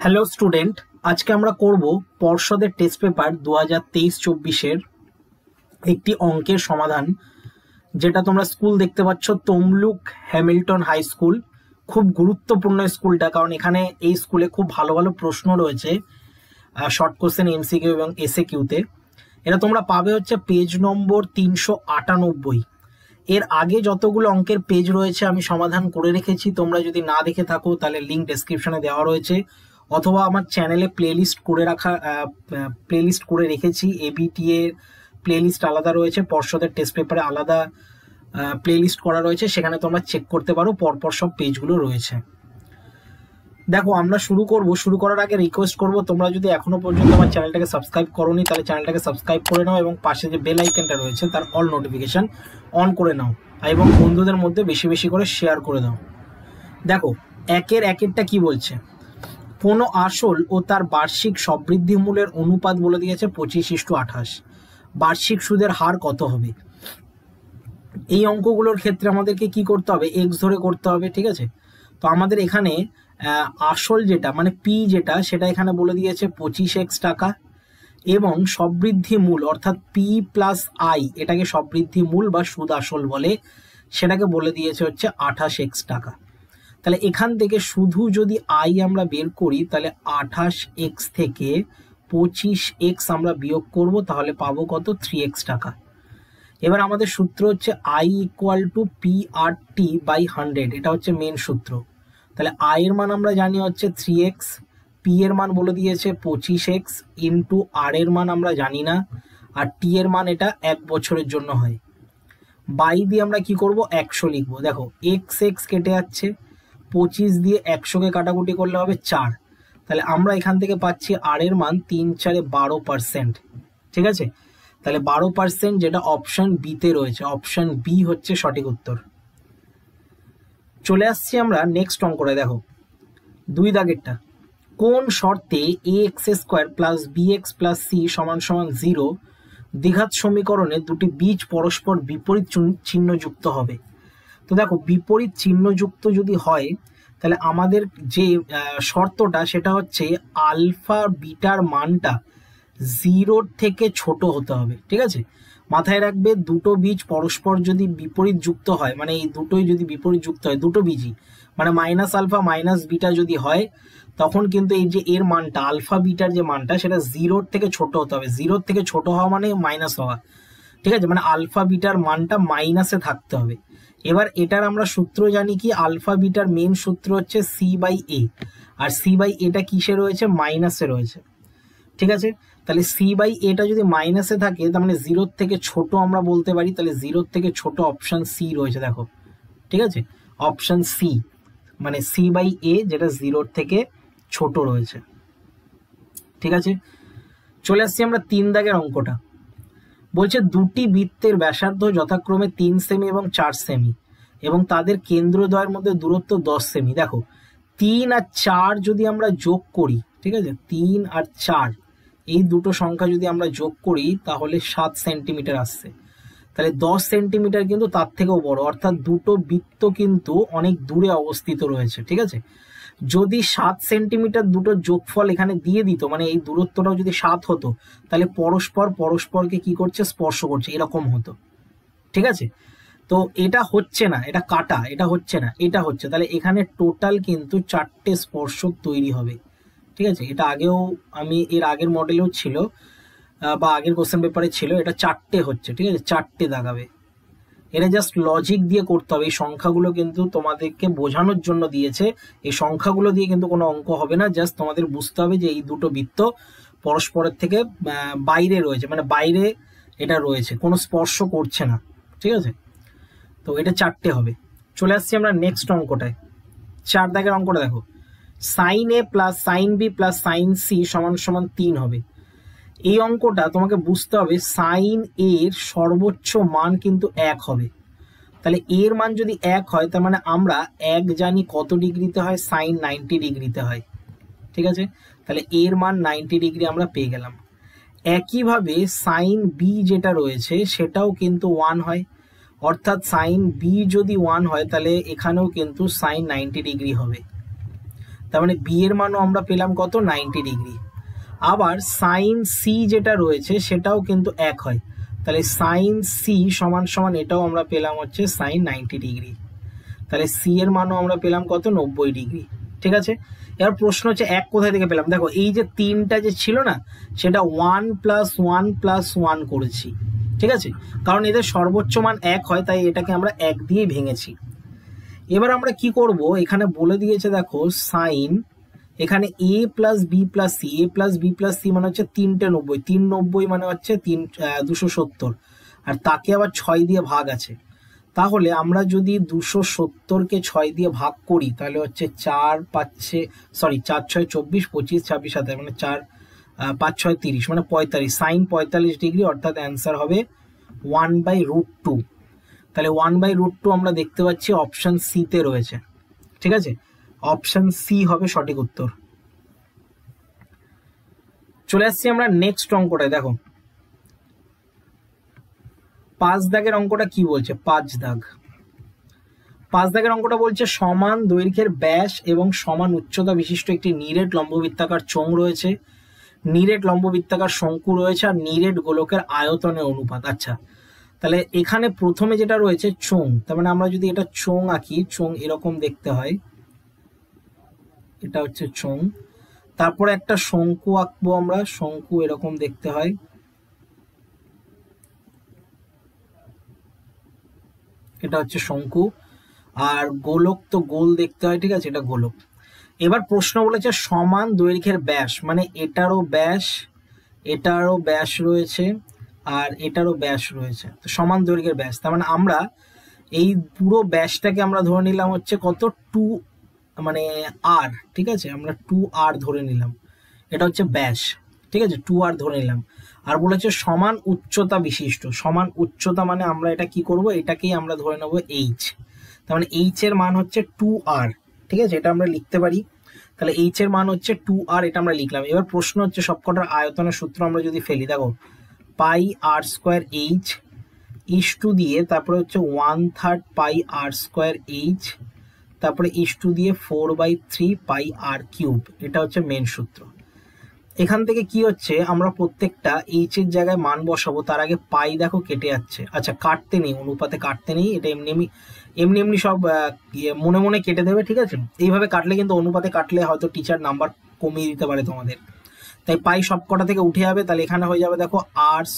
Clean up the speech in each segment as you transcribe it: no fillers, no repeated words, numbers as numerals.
Hello student, আজকে আমরা করব পর্ষদের টেস্ট পেপার 2023-24 একটি অঙ্কের সমাধান, যেটা তোমরা স্কুল দেখতে পাচ্ছ তমলুক হ্যামিল্টন হাই স্কুল। খুব গুরুত্বপূর্ণ স্কুলটা, কারণ এখানে এই স্কুলে খুব ভালো ভালো প্রশ্ন রয়েছে শর্ট কোশ্চেন, এমসিকিউ এবং এসএকিউতে। এটা তোমরা পাবে হচ্ছে পেজ নম্বর 398। এর আগে যতগুলো অঙ্কের পেজ রয়েছে আমি সমাধান করে রেখেছি, তোমরা যদি না দেখে থাকো তাহলে লিঙ্ক ডেসক্রিপশনে দেওয়া রয়েছে, অথবা আমার চ্যানেলে প্লেলিস্ট করে রেখেছি। এবিটি এর প্লেলিস্ট আলাদা রয়েছে, পর্ষদের টেস্ট পেপারে আলাদা প্লেলিস্ট করা রয়েছে, সেখানে তোমরা চেক করতে পারো, পরপর সব পেজগুলো রয়েছে। দেখো, আমরা শুরু করার আগে রিকোয়েস্ট করব, তোমরা যদি এখনো পর্যন্ত আমার চ্যানেলটাকে সাবস্ক্রাইব করোনি তাহলে চ্যানেলটাকে সাবস্ক্রাইব করে নাও, এবং পাশে যে বেল আইকনটা রয়েছে তার অল নোটিফিকেশন অন করে নাও, এবং বন্ধুদের মধ্যে বেশি বেশি করে শেয়ার করে দাও। দেখো, একেরটা কি বলছে, কোনো আসল ও তার বার্ষিক সবৃদ্ধি মূলের অনুপাত বলে দিয়েছে 25:28। বার্ষিক সুদের হার কত হবে? এই অঙ্কগুলোর ক্ষেত্রে আমাদেরকে কি করতে হবে? এক্স ধরে করতে হবে, ঠিক আছে? তো আমাদের এখানে আসল যেটা মানে পি যেটা, সেটা এখানে বলে দিয়েছে 25x টাকা, এবং সবৃদ্ধি মূল অর্থাৎ পি প্লাস আই, এটাকে সবৃদ্ধি মূল বা সুদ আসল বলে, সেটাকে বলে দিয়েছে হচ্ছে 28x টাকা। তাহলে এখান থেকে শুধু যদি আই আমরা বের করি, তাহলে 28x থেকে 25x আমরা বিয়োগ করব, তাহলে পাবো কত? 3x টাকা। এবার আমাদের সূত্র হচ্ছে I equal to P R T by 100, এটা হচ্ছে মেন সূত্র। তাহলে আই এর মান আমরা জানি হচ্ছে 3x, পি এর মান বলে দিয়েছে 25x, ইন্টু আর এর মান আমরা জানি না, আর টি এর মান এটা 1 বছরের জন্য হয়। বাই দিয়ে আমরা কি করব? 100 লিখবো। দেখো, x কেটে যাচ্ছে, 25 দিয়ে 100কে কাটাকুটি করলে হবে 4। তাহলে আমরা এখান থেকে পাচ্ছি আর এর মান 3 4 12%, ঠিক আছে? তাহলে 12%, যেটা অপশন বিতে রয়েছে, অপশন বি হচ্ছে সঠিক উত্তর। চলে আসছি আমরা নেক্সট অঙ্কটা। দেখো, 2 দাগেরটা, কোন শর্তে ax² plus bx plus c সমান সমান 0 দ্বিঘাত সমীকরণে দুটি বীজ পরস্পর বিপরীত চিহ্নযুক্ত হবে? তো দেখো, বিপরীত চিহ্নযুক্ত যদি হয় তাহলে আমাদের যে শর্তটা সেটা হচ্ছে আলফা বিটার মানটা 0 থেকে ছোট হতে হবে, ঠিক আছে? মাথায় রাখবে, দুটো বীজ পরস্পর যদি বিপরীত যুক্ত হয়, মানে এই দুটোই যদি বিপরীত যুক্ত হয়, দুটো বীজই মানে মাইনাস আলফা মাইনাস বিটা যদি হয়, তখন কিন্তু এই যে এর মানটা আলফা বিটার যে মানটা সেটা 0 থেকে ছোট হতে হবে। 0 থেকে ছোট হওয়া মানে মাইনাস হওয়া, ঠিক আছে? মানে আলফা বিটার মানটা মাইনাসে থাকতে হবে। এবার এটার আমরা সূত্র জানি কি, আলফা বিটার মেন সূত্র হচ্ছে c/a, আর c/a কিসে রয়েছে? মাইনাসে রয়েছে, ঠিক আছে? তাহলে c/a যদি মাইনাসে থাকে, তার মানে 0 থেকে ছোট আমরা বলতে পারি, তাহলে 0 থেকে ছোট অপশন সি রয়েছে। দেখো, ঠিক আছে, অপশন সি মানে c/a যেটা 0 থেকে ছোট রয়েছে, ঠিক আছে? চলে আসছি আমরা 3 দাগের অঙ্কটা। বলছে দুটি বৃত্তের ব্যাসার্ধ যথাক্রমে 3 সেমি এবং 4 সেমি, এবং তাদের কেন্দ্রদ্বয়ের মধ্যে দূরত্ব 10 সেমি। দেখো, 3 আর 4 যদি আমরা যোগ করি, ঠিক আছে, 3 আর 4 এই দুটো সংখ্যা যদি আমরা যোগ করি তাহলে 7 সেন্টিমিটার আসছে। তাহলে 10 সেন্টিমিটার কিন্তু তার থেকেও বড়, অর্থাৎ দুটো বৃত্ত কিন্তু অনেক দূরে অবস্থিত রয়েছে, ঠিক আছে? যদি 7 সেন্টিমিটার দুটো যোগফল এখানে দিয়ে দিত, মানে এই দূরত্বটাও যদি 7 হতো, তাহলে পরস্পরকে কি করছে? স্পর্শ করছে, এরকম হতো, ঠিক আছে? তো এটা হচ্ছে না, এটা কাটা, এটা হচ্ছে না, এটা হচ্ছে। তাহলে এখানে টোটাল কিন্তু 4টে স্পর্শক তৈরি হবে, ঠিক আছে? এটা আগেও আমি এর আগের মডেলেও ছিল বা আগের কোশ্চেন পেপারে ছিল, এটা 4টে হচ্ছে, ঠিক আছে? 4টে দাগাবে। এটা জাস্ট লজিক দিয়ে করতে হবে। এই সংখ্যাগুলো কিন্তু তোমাদেরকে বোঝানোর জন্য দিয়েছে, এই সংখ্যাগুলো দিয়ে কিন্তু কোনো অঙ্ক হবে না। জাস্ট তোমাদের বুঝতে হবে যে এই দুটো বৃত্ত পরস্পরের থেকে বাইরে রয়েছে, মানে বাইরে এটা রয়েছে, কোনো স্পর্শ করছে না, ঠিক আছে? তো এটা 4টে হবে। চলে আসছি আমরা নেক্সট অঙ্কটায়। 4 দাগের অঙ্কটা দেখো, sine A plus sine B plus sine C সমান সমান 3 হবে। এই অঙ্কটা তোমাকে বুঝতে হবে, সাইন এর সর্বোচ্চ মান কিন্তু 1 হবে। তাহলে এর মান যদি 1 হয়, তার মানে আমরা 1 জানি কত ডিগ্রিতে হয়? সাইন 90 ডিগ্রিতে হয়, ঠিক আছে? তাহলে এর মান 90 ডিগ্রি আমরা পেয়ে গেলাম। একইভাবে সাইন বি যেটা রয়েছে সেটাও কিন্তু 1 হয়, অর্থাৎ সাইন বি যদি 1 হয় তাহলে এখানেও কিন্তু সাইন 90 ডিগ্রি হবে। তার মানে বি এর মানও আমরা পেলাম কত 90 ডিগ্রি। আবার সাইন সি যেটা রয়েছে সেটাও কিন্তু এক হয়, তাহলে সাইন সি সমান সমান এটাও আমরা পেলাম হচ্ছে সাইন 90 ডিগ্রি, তাহলে সি এর মানও আমরা পেলাম কত 90 ডিগ্রি। ঠিক আছে, এবার প্রশ্ন হচ্ছে এক কোথায় থেকে পেলাম, দেখো এই যে তিনটা যে ছিল না সেটা 1 + 1 + 1 করেছি। ঠিক আছে, কারণ এদের সর্বোচ্চ মান এক হয় তাই এটাকে আমরা এক দিয়ে ভেঙেছি। এবার আমরা কি করব, এখানে বলে দিয়েছে দেখো সাইন, এখানে a + b + c, a + b + c মানে হচ্ছে 390, 390 মানে হচ্ছে 270, আর তাকে আবার 6 দিয়ে ভাগ আছে। তাহলে আমরা যদি 270কে 6 দিয়ে ভাগ করি তাহলে হচ্ছে 4 6 24 25 26 27 মানে 4 5 6 30 মানে 45, সাইন 45 ডিগ্রি, অর্থাৎ অ্যান্সার হবে 1/√2। তাহলে 1/√2 আমরা দেখতে পাচ্ছি অপশন সি তে রয়েছে। ঠিক আছে, অপশন সি হবে সঠিক উত্তর। চলে আসছি আমরা নেক্সট অঙ্কটায়। দেখো 5 দাগের অঙ্কটা কি বলছে, 5 দাগের অঙ্কটা বলছে সমান দৈর্ঘ্যের ব্যাস এবং সমান উচ্চতা বিশিষ্ট একটি নিরেট লম্ববৃত্তাকার চোঙ রয়েছে, নিরেট লম্ববৃত্তাকার শঙ্কু রয়েছে, আর নিরেট গোলকের আয়তনের অনুপাত। আচ্ছা, তাহলে এখানে প্রথমে যেটা রয়েছে চোঙ, তার মানে আমরা যদি এটা চোঙ আঁকি, চোঙ এরকম দেখতে হয়, এটা হচ্ছে চোঙ। তারপরে একটা শঙ্কু আঁকবো আমরা, শঙ্কু এরকম দেখতে হয়, এটা হচ্ছে শঙ্কু। আর গোলক তো গোল দেখতে হয়, ঠিক আছে, এটা গোলক। এবার প্রশ্ন বলেছে সমান দৈর্ঘ্যের ব্যাস, মানে এটারও ব্যাস রয়েছে আর এটারও ব্যাস রয়েছে, তো সমান দৈর্ঘ্যের ব্যাস, তার মানে আমরা এই পুরো ব্যাসটাকে আমরা ধরে নিলাম হচ্ছে কত 2 মানে আর, ঠিক আছে, আমরা 2r ধরে নিলাম, এটা হচ্ছে ব্যাস। ঠিক আছে, 2r ধরে নিলাম। আর বলেছে সমান উচ্চতা বিশিষ্ট, সমান উচ্চতা মানে আমরা এটা কি করব, এটাকেই আমরা ধরে নেব h, তার মানে h এর মান হচ্ছে 2r। ঠিক আছে, এটা আমরা লিখতে পারি, তাহলে h এর মান হচ্ছে 2r, এটা আমরা লিখলাম। এবার প্রশ্ন হচ্ছে সবকটার আয়তনের সূত্র আমরা যদি ফেলি, দেখো πr² h ইস টু দিয়ে তারপরে হচ্ছে 1/3 πr² h, তারপরে ইস টু দিয়ে 4/3 πr³, এটা হচ্ছে মেন সূত্র। এখান থেকে কি হচ্ছে, আমরা প্রত্যেকটা এইচ এর জায়গায় মান বসাবো, তার আগে পাই দেখো কেটে যাচ্ছে। আচ্ছা, কাটতে নেই, অনুপাতে কাটতে নেই, এটা এমনি সব মনে মনে কেটে দেবে। ঠিক আছে, এইভাবে কাটলে কিন্তু অনুপাতে কাটলে হয়তো টিচার নাম্বার কমিয়ে দিতে পারে তোমাদের, তাই পাই সবকটা থেকে উঠে যাবে। তাহলে এখানে হয়ে যাবে দেখো r²,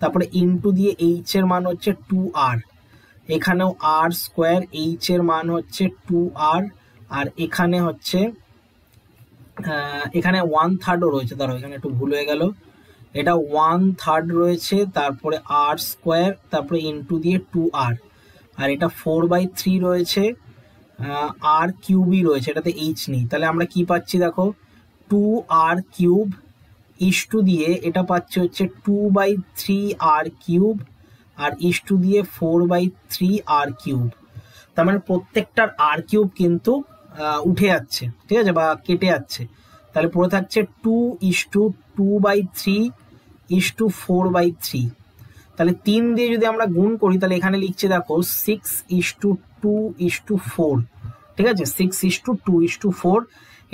তারপরে ইনটু দিয়ে এইচ এর মান হচ্ছে 2r, এখানেও r² এইচ এর মান হচ্ছে 2r, আর এখানে হচ্ছে এখানে 1/3ও রয়েছে, ধরো এখানে একটু ভুল হয়ে গেল, এটা 1/3 রয়েছে, তারপরে r², তারপরে ইনটু দিয়ে 2r, আর এটা 4/3 রয়েছে, r³ রয়েছে, এটাতে h নেই। তাহলে আমরা কি পাচ্ছি দেখো 2r³ ইস টু দিয়ে এটা পাচ্ছি হচ্ছে 2/3r³, আর ইস টু দিয়ে 4/3r³। তার মানে প্রত্যেকটার r³ কিন্তু উঠে যাচ্ছে, ঠিক আছে, বা কেটে যাচ্ছে। তাহলে পড়ে থাকছে 2:2/3 ইস টু 4/3। তাহলে 3 দিয়ে যদি আমরা গুণ করি তাহলে এখানে লিখছে দেখো 6:2:4। ঠিক আছে, 6:2:4।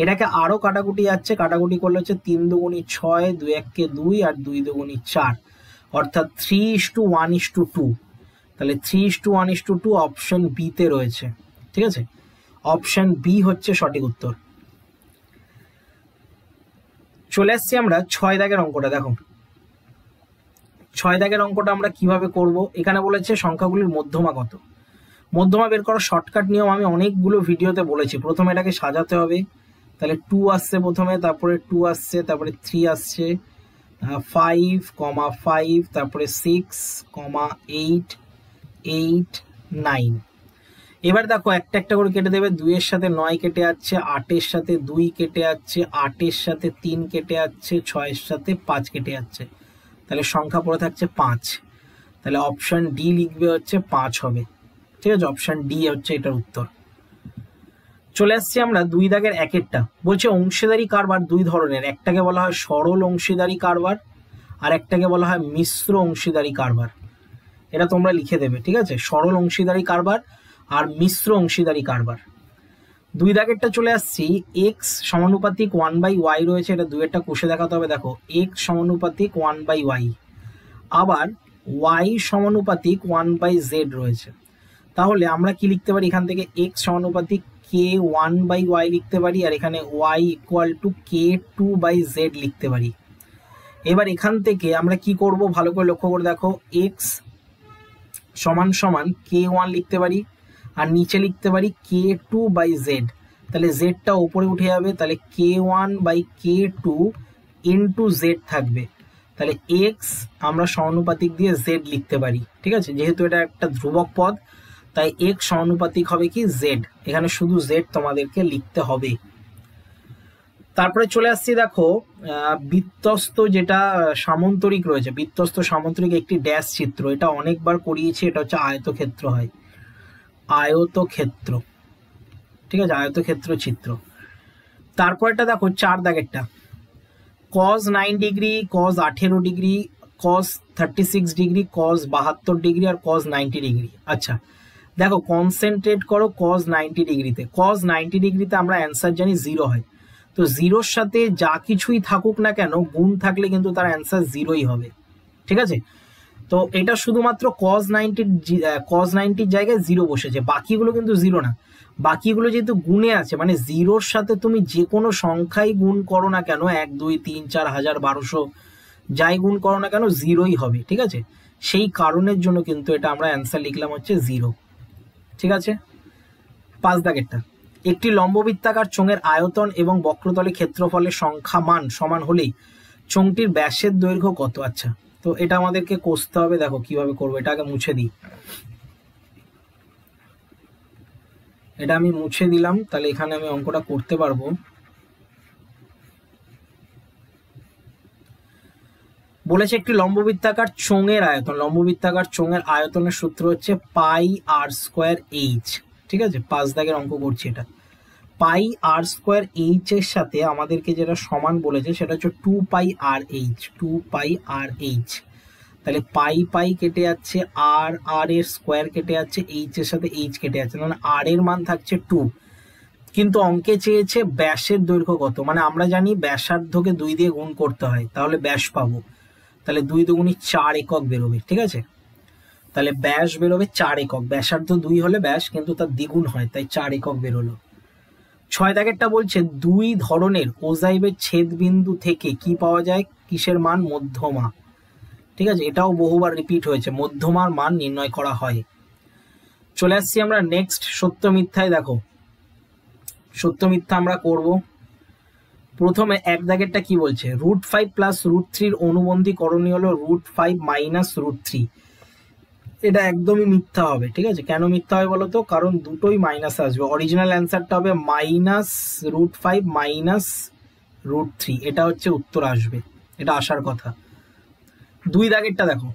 এটাকে আরো কাটাকুটি যাচ্ছে, কাটাকুটি করলে হচ্ছে 3 দুগুণী 6, 2 1 2 আর 2 দুগুণী 4, অর্থাৎ 3:1:2। তাহলে 3:1:2 অপশন বি তে রয়েছে। ঠিক আছে, অপশন বি হচ্ছে সঠিক উত্তর। চলে আসছি আমরা 6 দাগের অঙ্কটা। দেখো 6 দাগের অঙ্কটা আমরা কিভাবে করব, এখানে বলেছে সংখ্যাগুলির মধ্যমা কত। মধ্যমা বের করার শর্টকাট নিয়ম আমি অনেকগুলো ভিডিওতে বলেছি। প্রথমে এটাকে সাজাতে হবে, তাহলে 2 আসছে প্রথমে, তারপরে 2 আসছে, তারপরে 3 আসছে, 5, তারপরে 6, 8, 8, 9। এবার দেখো একটা একটা করে কেটে দেবে, 2 এর সাথে 9 কেটে যাচ্ছে, 8 এর সাথে 2 কেটে যাচ্ছে, 8 এর সাথে 3 কেটে যাচ্ছে, 6 এর সাথে 5 কেটে যাচ্ছে, তাহলে সংখ্যা পড়ে থাকছে 5। তাহলে অপশন ডি লিখবে হচ্ছে 5 হবে। ঠিক আছে, অপশন ডি হচ্ছে এটার উত্তর। চলে আসছি আমরা 2 দাগের একেরটা। বলছে অংশীদারি কারবার 2 ধরনের, একটাকে বলা হয় সরল অংশীদারি কারবার আর একটাকে বলা হয় মিশ্র অংশীদারি কারবার। এটা তোমরা লিখে দেবে। ঠিক আছে, সরল অংশীদারি কারবার আর মিশ্র অংশীদারি কারবার। দুই দাগেরটা চলে আসছি, এক্স সমানুপাতিক 1/y রয়েছে, এটা দুইয়েরটা কষে দেখাতে হবে। দেখো এক্স সমানুপাতিক 1/y, আবার y সমানুপাতিক 1/z রয়েছে। তাহলে আমরা কি লিখতে পারি এখান থেকে, এক্স সমানুপাতিক কে 1/y লিখতে পারি, আর এখানে y equal to K 2/z লিখতে পারি। এবার এখান থেকে আমরা কি করব ভালো করে লক্ষ্য করে দেখো, এক্স সমান সমান কে 1 লিখতে পারি, আর নিচে লিখতে পারি কে 2/z। তাহলে জেডটা ওপরে উঠে যাবে, তাহলে কে 1/k2 ইন্টু জেড থাকবে। তাহলে এক্স আমরা সমানুপাতিক দিয়ে জেড লিখতে পারি, ঠিক আছে, যেহেতু এটা একটা ধ্রুবক পদ তাই এক্স সমানুপাতিক হবে কি জেড, এখানে শুধু জেড তোমাদেরকে লিখতে হবে। তারপরে চলে আসছি দেখো বৃত্তস্থ যেটা সামন্তরিক রয়েছে, বৃত্তস্থ সামন্তরিক একটি ড্যাশ চিত্র, এটা অনেকবার করিয়েছি, এটা হচ্ছে আয়তক্ষেত্র হয়, আয়তক্ষেত্র, ঠিক আছে, আয়তক্ষেত্র চিত্র। তারপরটা দেখো 4 দাগেরটা, cos 9 degree, cos 18 degree, cos 36 degree, cos 72 degree আর cos 90 ডিগ্রি। আচ্ছা দেখো কনসেন্ট্রেট করো cos 90 ডিগ্রিতে। cos 90 ডিগ্রিতে আমরা অ্যান্সার জানি 0 হয়, তো জিরোর সাথে যা কিছুই থাকুক না কেন গুণ থাকলে কিন্তু তার অ্যান্সার 0ই হবে, ঠিক আছে। তো এটা শুধুমাত্র cos 90 জায়গায় 0 বসেছে, বাকিগুলো কিন্তু 0 না, বাকিগুলো যেহেতু গুণে আছে, মানে জিরোর সাথে তুমি যে কোনো সংখ্যাই গুণ করো না কেন, 1 2 3 4 1000 1200 যাই গুণ করো না কেন 0ই হবে, ঠিক আছে। সেই কারণের জন্য কিন্তু এটা আমরা অ্যান্সার লিখলাম হচ্ছে 0, ঠিক আছে। 5 দাগেরটা, একটি লম্ববৃত্তাকার চোঙের আয়তন এবং বক্রতলে ক্ষেত্রফলের সংখ্যা মান সমান হলেই চোঙটির ব্যাসের দৈর্ঘ্য কত। আচ্ছা তো এটা আমাদেরকে কষতে হবে, দেখো কিভাবে করবো, এটা আগে মুছে দিই, এটা আমি মুছে দিলাম, তাহলে এখানে আমি অঙ্কটা করতে পারবো। বলেছে একটি লম্ববৃত্তাকার চোঙের আয়তন, লম্ববৃত্তাকার চোঙের আয়তনের সূত্র হচ্ছে পাই আর স্কোয়ার এইচ, ঠিক আছে। 5 দাগের অঙ্ক করছি এটা, পাই আর স্কোয়ার এইচ এর সাথে আমাদেরকে যেটা সমান বলেছে সেটা হচ্ছে 2 পাই আর এইচ, 2 পাই আর এইচ। তাহলে পাই পাই কেটে যাচ্ছে, আর আর এর স্কোয়ার কেটে যাচ্ছে, এইচ এর সাথে এইচ কেটে যাচ্ছে, মানে আর এর মান থাকছে 2। কিন্তু অঙ্কে চেয়েছে ব্যাসের দৈর্ঘ্য কত, মানে আমরা জানি ব্যাসার্ধকে 2 দিয়ে গুণ করতে হয় তাহলে ব্যাস পাবো, তাহলে 2 দুগুণী 4 একক বেরোবে, ঠিক আছে। তাহলে ব্যাস বেরোবে 4 একক, ব্যাসার্ধ 2 হলে ব্যাস কিন্তু তার দ্বিগুণ হয়, তাই 4 একক বেরোলো। 6 দাগেরটা বলছে 2 ধরনের ওজাইভের ছেদ বিন্দু থেকে কি পাওয়া যায়, কিসের মান, মধ্যমা, ঠিক আছে। এটাও বহুবার রিপিট হয়েছে, মধ্যমার মান নির্ণয় করা হয়। চলে আসছি আমরা নেক্সট সত্য মিথ্যায়। দেখো সত্য মিথ্যা আমরা করব। প্রথমে 1 দাগেরটা কি বলছে, √5 প্লাস √3 অনুবন্ধী করণীয় হলো √5 মাইনাস √3, এটা একদমই মিথ্যা হবে, ঠিক আছে। কেন মিথ্যা হবে বলো তো, কারণ দুটোই মাইনাস আসবে, অরিজিনাল অ্যান্সারটা হবে মাইনাস √5 মাইনাস √3, এটা হচ্ছে উত্তর আসবে, এটা আসার কথা। 2 দাগেরটা দেখো,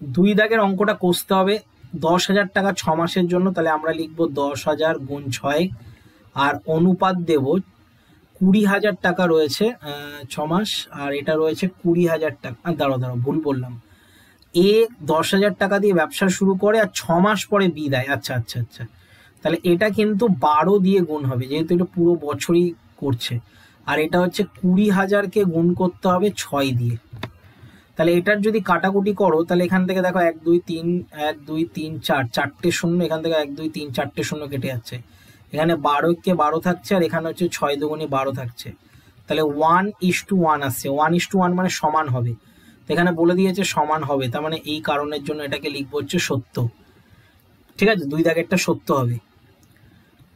2 দাগের অঙ্কটা কষতে হবে, 10,000 টাকা 6 মাসের জন্য, তাহলে আমরা লিখবো 10,000 গুণ 6, আর অনুপাত দেব 20,000 টাকা রয়েছে 6 মাস, আর এটা রয়েছে 20,000 টাকা, দাঁড়াও ভুল বললাম, এ 10,000 টাকা দিয়ে ব্যবসা শুরু করে আর 6 মাস পরে বি দেয়। আচ্ছা আচ্ছা আচ্ছা, তাহলে এটা কিন্তু 12 দিয়ে গুণ হবে, যেহেতু এটা পুরো বছরই করছে, আর এটা হচ্ছে 20,000কে গুণ করতে হবে 6 দিয়ে। তাহলে এটার যদি কাটাকুটি করো তাহলে এখান থেকে দেখো 1 2 3 1 2 3 4 4টে শূন্য, এখান থেকে 1 2 3 4টে শূন্য কেটে যাচ্ছে, এখানে 12কে 12 থাকছে, আর এখানে হচ্ছে 6 দুগুণে 12 থাকছে, তাহলে 1:1 আসছে, 1:1 মানে সমান হবে, এখানে বলে দিয়েছে সমান হবে, তার মানে এই কারণের জন্য এটাকে লিখবো হচ্ছে সত্য, ঠিক আছে। 2 দাগেরটা সত্য হবে।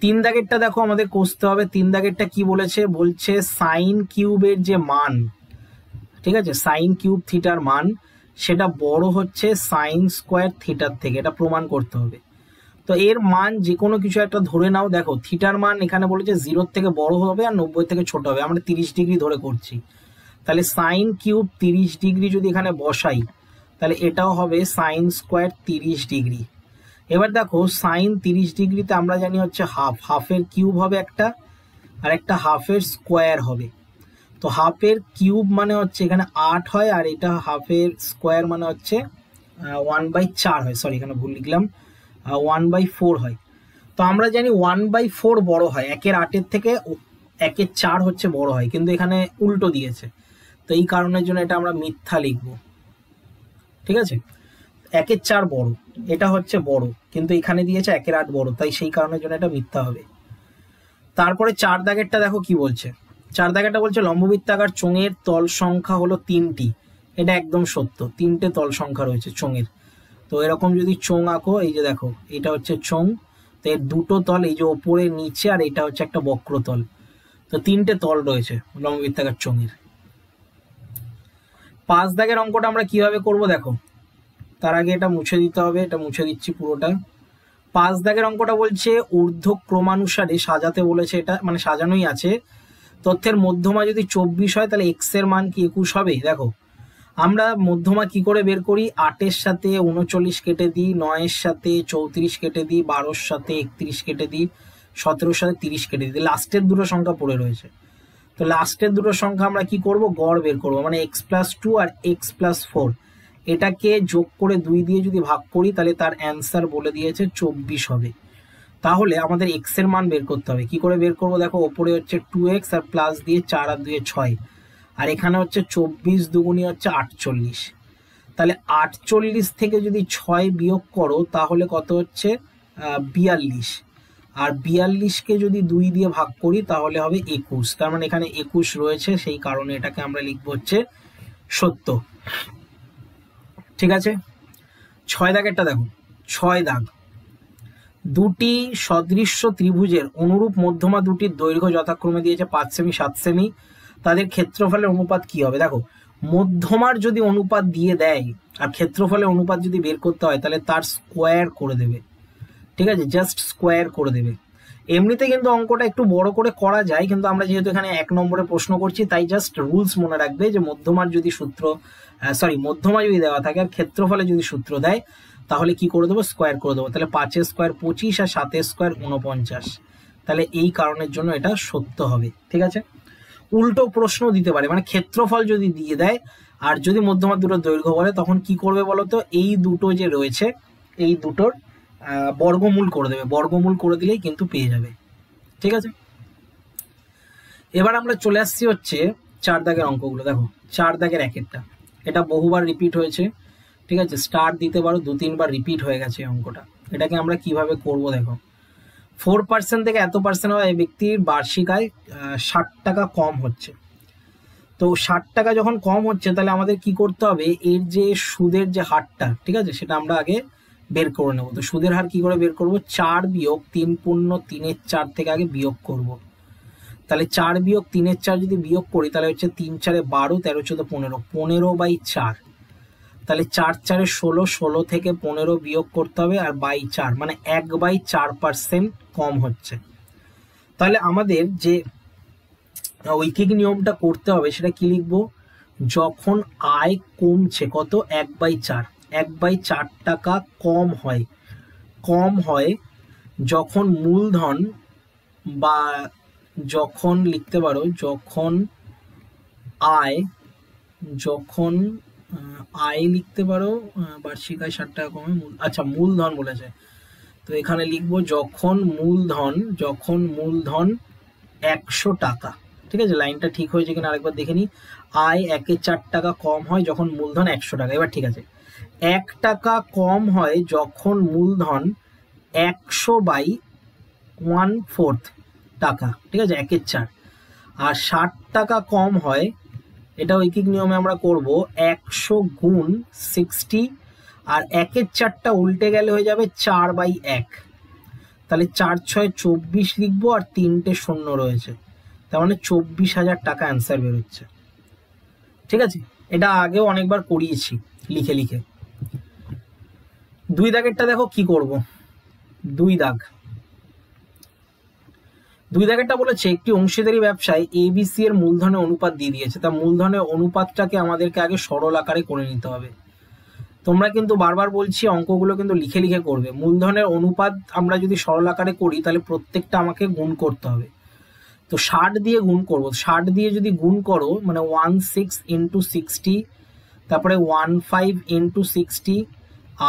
3 দাগেরটা দেখো আমাদের কষতে হবে। 3 দাগেরটা কি বলেছে, বলছে সাইন কিউবের যে মান, ঠিক আছে, সাইন কিউব থিটার মান সেটা বড় হচ্ছে সাইন স্কোয়ার থিটার থেকে, এটা প্রমাণ করতে হবে। তো এর মান যে কোনো কিছু একটা ধরে নাও, দেখো থিটার মান এখানে বলেছে 0 থেকে বড় হবে আর 90 থেকে ছোট হবে, আমরা 30 ডিগ্রি ধরে করছি, তাহলে সাইন কিউব 30 ডিগ্রি যদি এখানে বসাই তাহলে এটাও হবে সাইন স্কোয়ার 30 ডিগ্রি। এবার দেখো সাইন 30 ডিগ্রিতে আমরা জানি হচ্ছে হাফ, হাফের কিউব হবে একটা, আর একটা হাফের স্কোয়ার হবে, তো হাফের কিউব মানে হচ্ছে এখানে 8 হয়, আর এটা হাফের স্কোয়ার মানে হচ্ছে 1/4 হয়, সরি এখানে ভুল লিখলাম, 1/4 হয়। তো আমরা জানি 1/4 বড় হয়, 1/8 থেকে 1/4 হচ্ছে বড় হয়, কিন্তু এখানে উল্টো দিয়েছে, তো এই কারণের জন্য এটা আমরা মিথ্যা লিখবো। ঠিক আছে, 1/4 বড়, এটা হচ্ছে বড়, কিন্তু এখানে দিয়েছে 1/8 বড়, তাই সেই কারণের জন্য এটা মিথ্যা হবে। তারপরে 4 দাগেরটা দেখো কি বলছে। 4 দাগেরটা বলছে লম্ববৃত্তাকার চোঙের তল সংখ্যা হলো 3টি। এটা একদম সত্য, 3টে তল সংখ্যা রয়েছে চোঙের। তো এরকম যদি চোঙ আঁকো, এই যে দেখো এটা হচ্ছে চোঙ, তো এর দুটো তল, এই যে ওপরে নিচে, আর এটা হচ্ছে একটা বক্রতল, তো 3টে তল রয়েছে লম্ববৃত্তাকার চোঙের। 5 দাগের অঙ্কটা আমরা কিভাবে করব দেখো। তার আগে এটা মুছে দিতে হবে, এটা মুছে দিচ্ছি পুরোটা। 5 দাগের অঙ্কটা বলছে ঊর্ধ্বক্রমানুসারে সাজাতে বলেছে, এটা মানে সাজানোই আছে। তথ্যের মধ্যমা যদি 24 হয় তাহলে এক্স এর মান কি 21 হবে। দেখো আমরা মধ্যমা কি করে বের করি, 8-এর সাথে 39 কেটে দিই, 9-এর সাথে 34 কেটে দিই, 12-এর সাথে 31 কেটে দিই, 17-এর সাথে 30 কেটে দিই, লাস্টের দুটো সংখ্যা পড়ে রয়েছে। তো লাস্টের দুটো সংখ্যা আমরা কি করব, গড় বের করব, মানে x+2 আর x+4, এটাকে যোগ করে 2 দিয়ে যদি ভাগ করি তাহলে তার অ্যান্সার বলে দিয়েছে 24 হবে। তাহলে আমাদের x এর মান বের করতে হবে। কি করে বের করব দেখো, ওপরে হচ্ছে 2x আর প্লাস দিয়ে 4 আর 2 6, আর এখানে হচ্ছে 24 দুগুণী হচ্ছে 48। তাহলে 48 থেকে যদি 6 বিয়োগ করো তাহলে কত হচ্ছে 42, আর 42কে যদি 2 দিয়ে ভাগ করি তাহলে হবে 21। তার মানে এখানে 21 রয়েছে, সেই কারণে এটাকে আমরা লিখবো হচ্ছে সত্য। ঠিক আছে, 6 দাগেরটা দেখো। 6 দাগ, দুটি সদৃশ্য ত্রিভুজের অনুরূপ মধ্যমা দুটির দৈর্ঘ্য যথাক্রমে দিয়েছে 5 সেমি 7 সেমি, তাদের ক্ষেত্রফলের অনুপাত কি হবে। দেখো মধ্যমার যদি অনুপাত দিয়ে দেয় আর ক্ষেত্রফলের অনুপাত যদি বের করতে হয় তাহলে তার স্কোয়ার করে দেবে। ঠিক আছে, জাস্ট স্কোয়ার করে দেবে। এমনিতে কিন্তু অঙ্কটা একটু বড় করে করা যায়, কিন্তু আমরা যেহেতু এখানে 1 নম্বরে প্রশ্ন করছি তাই জাস্ট রুলস মনে রাখবে যে মধ্যমার যদি মধ্যমা যদি দেওয়া থাকে আর ক্ষেত্রফলে যদি সূত্র দেয় তাহলে কি করে দেবো, স্কোয়ার করে দেবো। তাহলে 5-এর স্কোয়ার 25 আর 7-এর স্কোয়ার 49, তাহলে এই কারণের জন্য এটা সত্য হবে। ঠিক আছে, উল্টো প্রশ্ন দিতে পারে, মানে ক্ষেত্রফল যদি দিয়ে দেয় আর যদি মধ্যমার দুটো দৈর্ঘ্য বলে তখন কি করবে বলতো, এই দুটো যে রয়েছে এই দুটোর বর্গমূল করে দেবে, বর্গমূল করে দিলেই কিন্তু পেয়ে যাবে। ঠিক আছে, এবার আমরা চলে আসছি হচ্ছে 4 দাগের অঙ্কগুলো। দেখো 4 দাগের একেরটা, এটা বহুবার রিপিট হয়েছে। ঠিক আছে, স্টার দিতে পারো, 2-3 বার রিপিট হয়ে গেছে অঙ্কটা। এটাকে আমরা কিভাবে করব দেখো। 4% থেকে এত পার্সেন্ট হয় ব্যক্তির বার্ষিক আয় 60 টাকা কম হচ্ছে। তো 60 টাকা যখন কম হচ্ছে তাহলে আমাদের কি করতে হবে, এর যে সুদের যে হারটা, ঠিক আছে, সেটা আমরা আগে বের করে নেবো। তো সুদের হার কি করে বের করব, 4 বিয়োগ 3 পূর্ণ 3-এর 4 থেকে আগে বিয়োগ করব। তাহলে 4 বিয়োগ 3-এর 4 যদি বিয়োগ করি তাহলে হচ্ছে 3-4 12, 13-14 15, 15/4। তাহলে 4-4 16, 16 থেকে 15 বিয়োগ করতে হবে, আর 4 মানে 1/4% কম হচ্ছে। তাহলে আমাদের যে ঐকিক নিয়মটা করতে হবে সেটা কি লিখবো, যখন আয় কমছে কত, 1/4, 1/4 টাকা কম হয় যখন মূলধন, বা যখন লিখতে পারো যখন আয় লিখতে পারো, বার্ষিক আয় 60 টাকা কমে, আচ্ছা মূলধন বলেছে, তো এখানে লিখবো যখন মূলধন 100 টাকা। ঠিক আছে, লাইনটা ঠিক হয়েছে কিনা আরেকবার দেখে নি। আয় 1/4 টাকা কম হয় যখন মূলধন 100 টাকা। এবার ঠিক আছে, 1 টাকা কম হয় যখন মূলধন 100/1/4 টাকা। ঠিক আছে, 1/4। আর 60 টাকা কম হয়, এটা ঐকিক নিয়মে আমরা করব 100 গুণ 60, আর 1/4টা উল্টে গেলে হয়ে যাবে 4/1। তাহলে 4-6 24 লিখবো, আর 3টে শূন্য রয়েছে, তার মানে 24,000 টাকা অ্যান্সার বেরোচ্ছে। ঠিক আছে, এটা আগেও অনেকবার করিয়েছি লিখে লিখে। 2 দাগেরটা দেখো কি করব। 2 দাগেরটা বলেছে একটি অংশীদারি ব্যবসায় ABC এর মূলধনের অনুপাত দিয়ে দিয়েছে, তা মূলধনের অনুপাতটাকে আমাদেরকে আগে সরল আকারে করে নিতে হবে। তোমরা কিন্তু বারবার বলছি অঙ্কগুলো কিন্তু লিখে লিখে করবে। মূলধনের অনুপাত আমরা যদি সরল আকারে করি তাহলে প্রত্যেকটা আমাকে গুণ করতে হবে। তো 60 দিয়ে গুণ করব, 60 দিয়ে যদি গুণ করো মানে 16 × 60, তারপরে 15 × 60,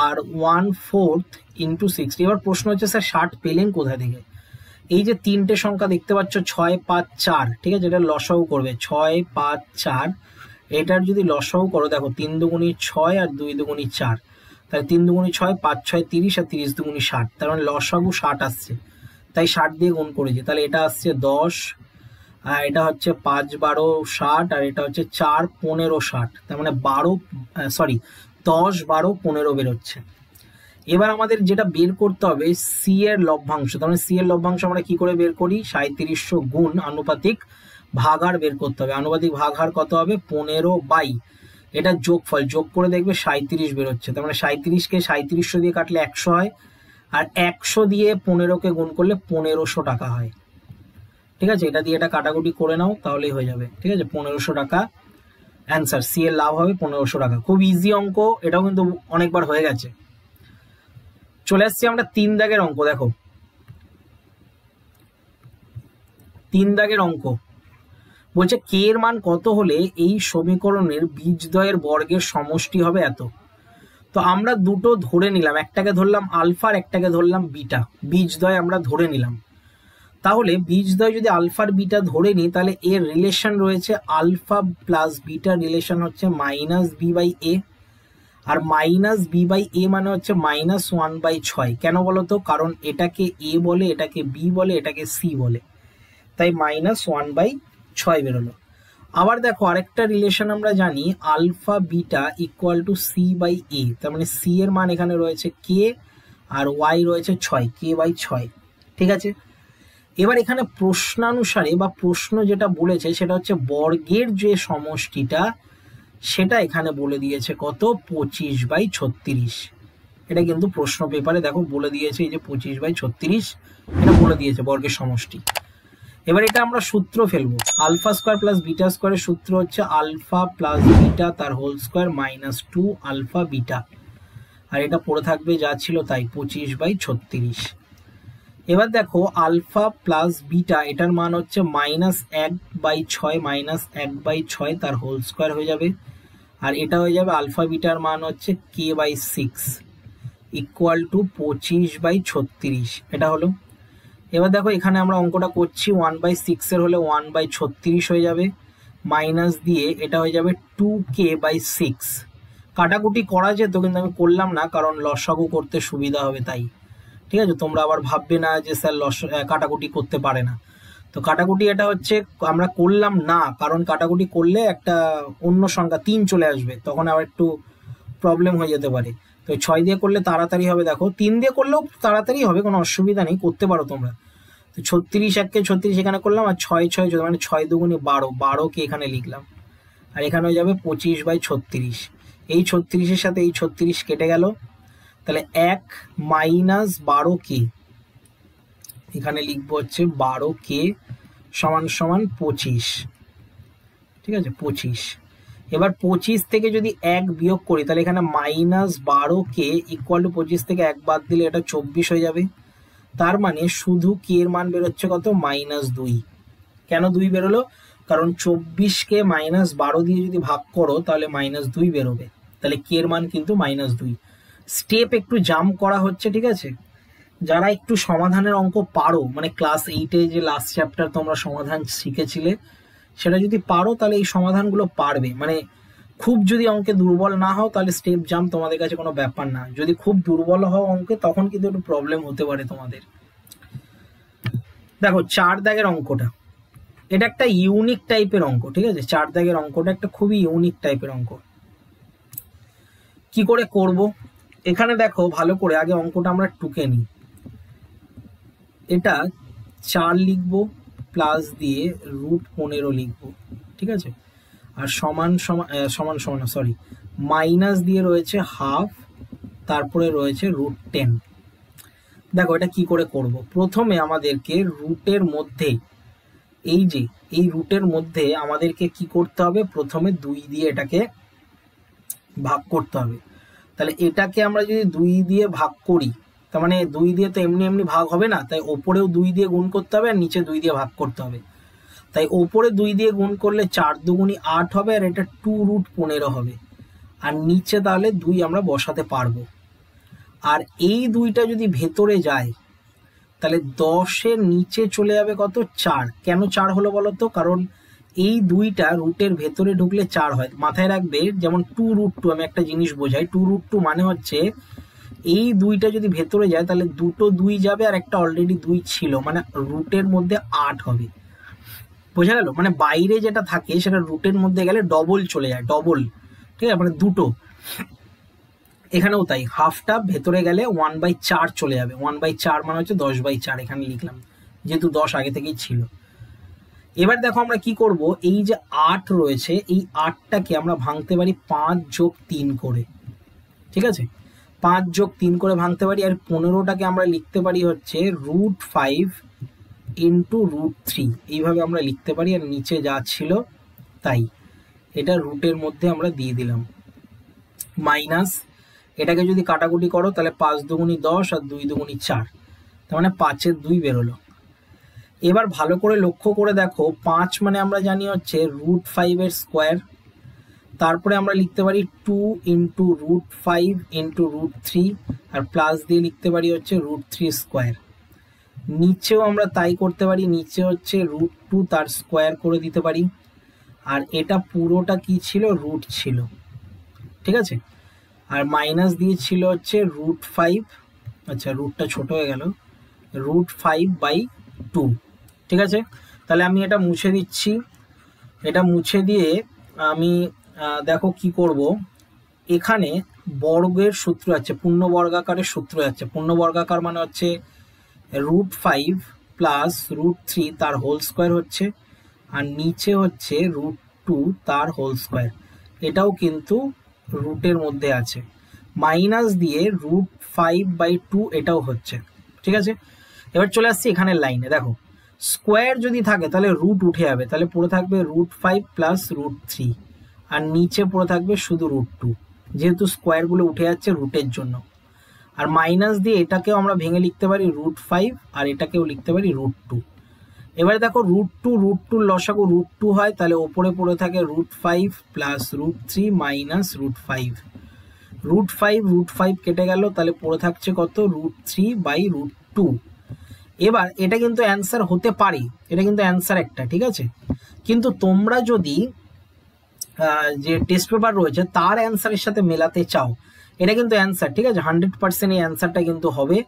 আর 1/4 ইন্টু 60। এবার প্রশ্ন হচ্ছে স্যার 60 পেলেন কোথায় থেকে? এই যে তিনটে সংখ্যা দেখতে পাচ্ছ 6, 5, 4, ঠিক আছে, এটা লসাগু করবে 6, 5, 4। এটার যদি লসাগু করো দেখো 3 দুগুণী 6 আর 2 দুগুণী 4, তাহলে 3 দুগুণী 6, 5, 6, 30 আর 30 দুগুণী 60, তার মানে লসাগু 60 আসছে, তাই 60 দিয়ে গুণ করেছি। তাহলে এটা আসছে 10, আর এটা হচ্ছে 5, 12, 60, আর এটা হচ্ছে 4, 15, 60, তার মানে 10, 12, 15 বেরোচ্ছে। এবার আমাদের যেটা বের করতে হবে সি এর লভ্যাংশ। তার মানে সি এর লভ্যাংশ আমরা কি করে বের করি? 3700 গুণ আনুপাতিক ভাগাহার বের করতে হবে। আনুপাতিক ভাগাহার কত হবে? 15 বাই এটা যোগফল, যোগ করে দেখবে 37 বেরোচ্ছে। তার মানে 37কে 3700 দিয়ে কাটলে 100 হয়, আর 100 দিয়ে 15কে গুণ করলে 1500 টাকা হয়। ঠিক আছে, এটা দিয়ে এটা কাটাকুটি করে নাও তাহলেই হয়ে যাবে। ঠিক আছে, 1500 টাকা অ্যান্সার। সি এর লাভ হবে 1500 টাকা। খুব ইজি অঙ্ক, এটাও কিন্তু অনেকবার হয়ে গেছে। চলে আসছি আমরা 3 দাগের অঙ্ক। দেখো 3 দাগের অঙ্ক বলছে কে এর মান কত হলে এই সমীকরণের বীজদ্বয়ের বর্গের সমষ্টি হবে এত। তো আমরা দুটো ধরে নিলাম, একটাকে ধরলাম আলফা আর একটাকে ধরলাম বিটা, বীজদ্বয় আমরা ধরে নিলাম। তাহলে বীজদ্বয় যদি আলফার বিটা ধরে নিই তাহলে এর রিলেশন রয়েছে আলফা প্লাস বিটা রিলেশন হচ্ছে -b/a, আর -b/a মানে হচ্ছে -1/6। কেন বলতো? কারণ এটাকে a বলে, এটাকে b বলে, এটাকে c বলে, তাই -1/6 বেরোলো। আবার দেখো আরেকটা রিলেশন আমরা জানি, alpha beta equal to c/a, তার মানে c এর মান এখানে রয়েছে k আর y রয়েছে 6, k/6। ঠিক আছে, এবার এখানে প্রশ্নানুসারে বা প্রশ্ন যেটা বলেছে সেটা হচ্ছে বর্গের যে সমষ্টিটা সেটা এখানে বলে দিয়েছে কত? 25/36। এটা কিন্তু প্রশ্ন পেপারে দেখো বলে দিয়েছে, এই যে 25/36 এটা বলে দিয়েছে বর্গের সমষ্টি। এবার এটা আমরা সূত্র ফেলবো, আলফা স্কোয়ার প্লাস বিটা স্কোয়ারের সূত্র হচ্ছে আলফা প্লাস বিটা তার হোল স্কোয়ার -2 আলফা বিটা, আর এটা পড়ে থাকবে যা ছিল তাই 25/36। এবার দেখো আলফা প্লাস বিটা এটার মান হচ্ছে -1/6 -1/6 তার হোল স্কোয়ার হয়ে যাবে, আর এটা হয়ে যাবে আলফা বিটার মান হচ্ছে k/6 ইকুয়াল টু 25/36। এটা হলো। এবার দেখো এখানে আমরা অঙ্কটা করছি 1/6 এর হলে 1/36 হয়ে যাবে, মাইনাস দিয়ে এটা হয়ে যাবে 2k/6। কাটাকুটি করা যেত কিন্তু আমি করলাম না, কারণ লসাগু করতে সুবিধা হবে তাই। ঠিক আছে, তোমরা আবার ভাববে না যে স্যার কাটাকুটি করতে পারে না। তো কাটাকুটি এটা হচ্ছে আমরা করলাম না, কারণ কাটাকুটি করলে একটা অন্য সংখ্যা 3 চলে আসবে, তখন আবার একটু প্রবলেম হয়ে যেতে পারে। তো 6 দিয়ে করলে তাড়াতাড়ি হবে, দেখো 3 দিয়ে করলেও তাড়াতাড়ি হবে, কোনো অসুবিধা নেই, করতে পারো তোমরা। তো 36 1 36 এখানে করলাম, আর 6 6 মানে 6 দুগুণে 12, 12কে এখানে লিখলাম, আর এখানে হয়ে যাবে 25/36। এই 36-এর সাথে এই 36 কেটে গেল, তাহলে 1 - 12k এখানে লিখবো হচ্ছে 12k সমান সমান 25। ঠিক আছে, 25। এবার 25 থেকে যদি 1 বিয়োগ করি তাহলে এখানে -12k ইকুয়াল টু 25 থেকে 1 বাদ দিলে এটা 24 হয়ে যাবে। তার মানে শুধু k এর মান বেরোচ্ছে কত? -2। কেন 2 বেরোলো? কারণ 24কে -12 দিয়ে যদি ভাগ করো তাহলে -2 বেরোবে, তাহলে k এর মান কিন্তু -2। স্টেপ একটু জাম্প করা হচ্ছে, ঠিক আছে। যারা একটু সমাধানের অঙ্ক পারো, মানে ক্লাস 8-এ যে লাস্ট চ্যাপ্টার তোমরা সমাধান শিখেছিলে সেটা যদি পারো তাহলে এই সমাধানগুলো পারবে। মানে খুব যদি অঙ্কে দুর্বল না হও তাহলে স্টেপ জাম্প তোমাদের কাছে কোনো ব্যাপার না, যদি খুব দুর্বল হও অঙ্কে তখন কিন্তু একটু প্রবলেম হতে পারে তোমাদের। দেখো 4 দাগের অঙ্কটা, এটা একটা ইউনিক টাইপের অঙ্ক। ঠিক আছে, 4 দাগের অঙ্কটা একটা খুবই ইউনিক টাইপের অঙ্ক। কি করে করব? এখানে দেখো ভালো করে আগে অঙ্কটা আমরা টুকে নিই। এটা 4 লিখবো প্লাস দিয়ে √15 লিখবো, ঠিক আছে, আর সমান সমান সরি মাইনাস দিয়ে রয়েছে হাফ, তারপরে রয়েছে √10। দেখো এটা কি করে করব? প্রথমে আমাদেরকে রুটের মধ্যে এই রুটের মধ্যে আমাদেরকে কি করতে হবে? প্রথমে 2 দিয়ে এটাকে ভাগ করতে হবে। তাহলে এটাকে আমরা যদি 2 দিয়ে ভাগ করি, তার মানে 2 দিয়ে তো এমনি এমনি ভাগ হবে না, তাই ওপরেও 2 দিয়ে গুণ করতে হবে আর নিচে 2 দিয়ে ভাগ করতে হবে। তাই ওপরে 2 দিয়ে গুণ করলে 4 দুগুণী 8 হবে, আর এটা 2√15 হবে, আর নিচে তাহলে 2 আমরা বসাতে পারবো। আর এই দুইটা যদি ভেতরে যায় তাহলে 10-এর নিচে চলে যাবে কত, 4। কেন 4 হলো বলো তো? কারণ এই দুইটা রুটের ভেতরে ঢুকলে 4 হয়। মাথায় রাখবে, যেমন 2√2, আমি একটা জিনিস বোঝাই, 2√2 মানে হচ্ছে এই দুইটা যদি ভেতরে যায় তাহলে দুটো 2 যাবে আর একটা অলরেডি 2 ছিল, মানে রুটের মধ্যে 8 হবে। বোঝা গেল? মানে বাইরে যেটা থাকে সেটা রুটের মধ্যে গেলে ডবল চলে যায়, ডবল, ঠিক আছে, মানে দুটো। এখানেও তাই, হাফটা ভেতরে গেলে 1/4 চলে যাবে। 1/4 মানে হচ্ছে 10/4, এখানে লিখলাম, যেহেতু 10 আগে থেকেই ছিল। এবার দেখো আমরা কি করব, এই যে 8 রয়েছে, এই 8টাকে আমরা ভাঙতে পারি 5 যোগ 3 করে, ঠিক আছে, 5 যোগ 3 করে ভাঙতে পারি। আর 15টাকে আমরা লিখতে পারি হচ্ছে √5 ইন্টু √3, এইভাবে আমরা লিখতে পারি। আর নিচে যা ছিল তাই, এটা রুটের মধ্যে আমরা দিয়ে দিলাম, মাইনাস এটাকে যদি কাটাকুটি করো তাহলে 5 দুগুণি 10 আর 2 দুগুণি 4, তার মানে 5-এর 2 বেরোলো। এবার ভালো করে লক্ষ্য করে দেখো, 5 মানে আমরা জানি হচ্ছে √5 স্কোয়ার, তারপরে আমরা লিখতে পারি 2 ইন্টু √5 ইন্টু √3, আর প্লাস দিয়ে লিখতে পারি হচ্ছে √3 স্কোয়ার। নিচেও আমরা তাই করতে পারি, নিচে হচ্ছে √2 তার স্কোয়ার করে দিতে পারি। আর এটা পুরোটা কি ছিল, রুট ছিল, ঠিক আছে। আর মাইনাস দিয়েছিল হচ্ছে √5, আচ্ছা রুটটা ছোট হয়ে গেল, √5/2, ঠিক আছে। তাহলে আমি এটা মুছে দিচ্ছি, এটা মুছে দিয়ে আমি দেখো কি করব, এখানে বর্গের সূত্র আছে, পূর্ণ বর্গাকারের সূত্র আছে। পূর্ণ বর্গাকার মানে হচ্ছে √5 প্লাস √3 তার হোল স্কোয়ার হচ্ছে, আর নিচে হচ্ছে √2 তার হোল স্কোয়ার, এটাও কিন্তু রুটের মধ্যে আছে। মাইনাস দিয়ে √5/2 এটাও হচ্ছে, ঠিক আছে। এবার চলে আসছি এখানের লাইনে, দেখো স্কোয়ার যদি থাকে তাহলে রুট উঠে যাবে, তাহলে পড়ে থাকবে √5 প্লাস √3, আর নিচে পড়ে থাকবে শুধু √2, যেহেতু স্কোয়ারগুলো উঠে যাচ্ছে রুটের জন্য। আর মাইনাস দিয়ে এটাকেও আমরা ভেঙে লিখতে পারি √5, আর এটাকেও লিখতে পারি √2। এবারে দেখো √2 লসাগু √2 হয়, তাহলে ওপরে পড়ে থাকে √5 প্লাস √3 মাইনাস √5। √5 কেটে গেল, তাহলে পড়ে থাকছে কত, √3/√2। এবার এটা কিন্তু অ্যান্সার হতে পারে, এটা কিন্তু অ্যান্সার একটা, ঠিক আছে। কিন্তু তোমরা যদি যে টেস্ট পেপার রয়েছে তার অ্যান্সারের সাথে মেলাতে চাও, এটা কিন্তু অ্যান্সার, ঠিক আছে, 100% এই অ্যান্সারটা কিন্তু হবে।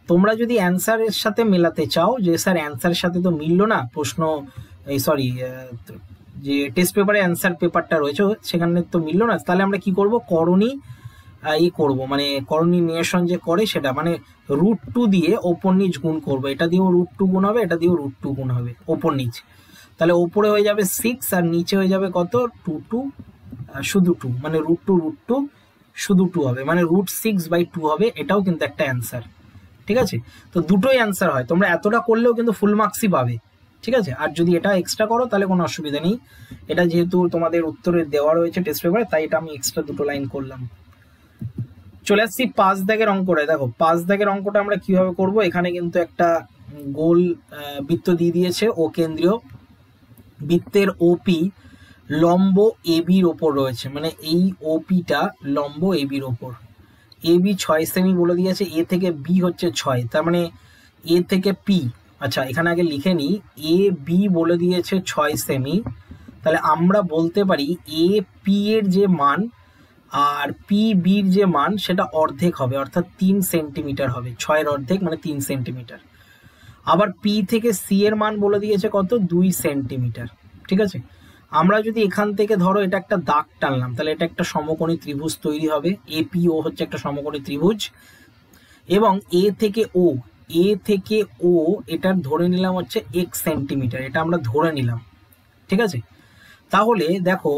তোমরা যদি অ্যান্সারের সাথে মেলাতে চাও যে স্যার অ্যান্সারের সাথে তো মিললো না প্রশ্ন, এই সরি যে টেস্ট পেপারে অ্যান্সার পেপারটা রয়েছে সেখানে তো মিললো না, তাহলে আমরা কি করব, করণী করব, মানে করণী নিরসন যে করে সেটা, মানে √2 দিয়ে ওপর নিচ গুণ করবো, এটা দিয়েও √2 গুণ হবে, এটা দিয়েও √2 গুণ হবে, ওপর নিচ। তাহলে ওপরে হয়ে যাবে 6 আর নিচে হয়ে যাবে কত, 2 শুধু 2, মানে √2 শুধু 2 হবে, মানে √6/2 হবে, এটাও কিন্তু একটা অ্যান্সার, ঠিক আছে। তো দুটোই অ্যান্সার হয়, তোমরা এতটা করলেও কিন্তু ফুল মার্কসই পাবে, ঠিক আছে। আর যদি এটা এক্সট্রা করো তাহলে কোনো অসুবিধা নেই, এটা যেহেতু তোমাদের উত্তরে দেওয়া রয়েছে টেস্ট পেপারে, তাই এটা আমি এক্সট্রা 2 লাইন করলাম। চলে আসছি 5 দাগের অঙ্কটা। দেখো 5 দাগের অঙ্কটা আমরা কিভাবে করব, এখানে কিন্তু একটা গোল বৃত্ত দিয়ে দিয়েছে, ও কেন্দ্রীয় বৃত্তের ওপি লম্ব এবির ওপর রয়েছে, মানে এই ওপিটা লম্ব এবির ওপর, এবি 6 সেমি বলে দিয়েছে, এ থেকে বি হচ্ছে 6, তার মানে এ থেকে পি, আচ্ছা এখানে আগে লিখে নিই, এ বি বলে দিয়েছে 6 সেমি, তাহলে আমরা বলতে পারি এ পি এর যে মান আর পি বির যে মান সেটা অর্ধেক হবে, অর্থাৎ 3 সেন্টিমিটার হবে, 6-এর অর্ধেক মানে 3 সেন্টিমিটার। আবার পি থেকে সি এর মান বলে দিয়েছে কত, 2 সেন্টিমিটার, ঠিক আছে। আমরা যদি এখান থেকে ধরো এটা একটা দাগ টানলাম, তাহলে এটা একটা সমকোণী ত্রিভুজ তৈরি হবে, এপিও হচ্ছে একটা সমকোণী ত্রিভুজ। এবং এ থেকে ও এটা ধরে নিলাম হচ্ছে 1 সেন্টিমিটার, এটা আমরা ধরে নিলাম, ঠিক আছে। তাহলে দেখো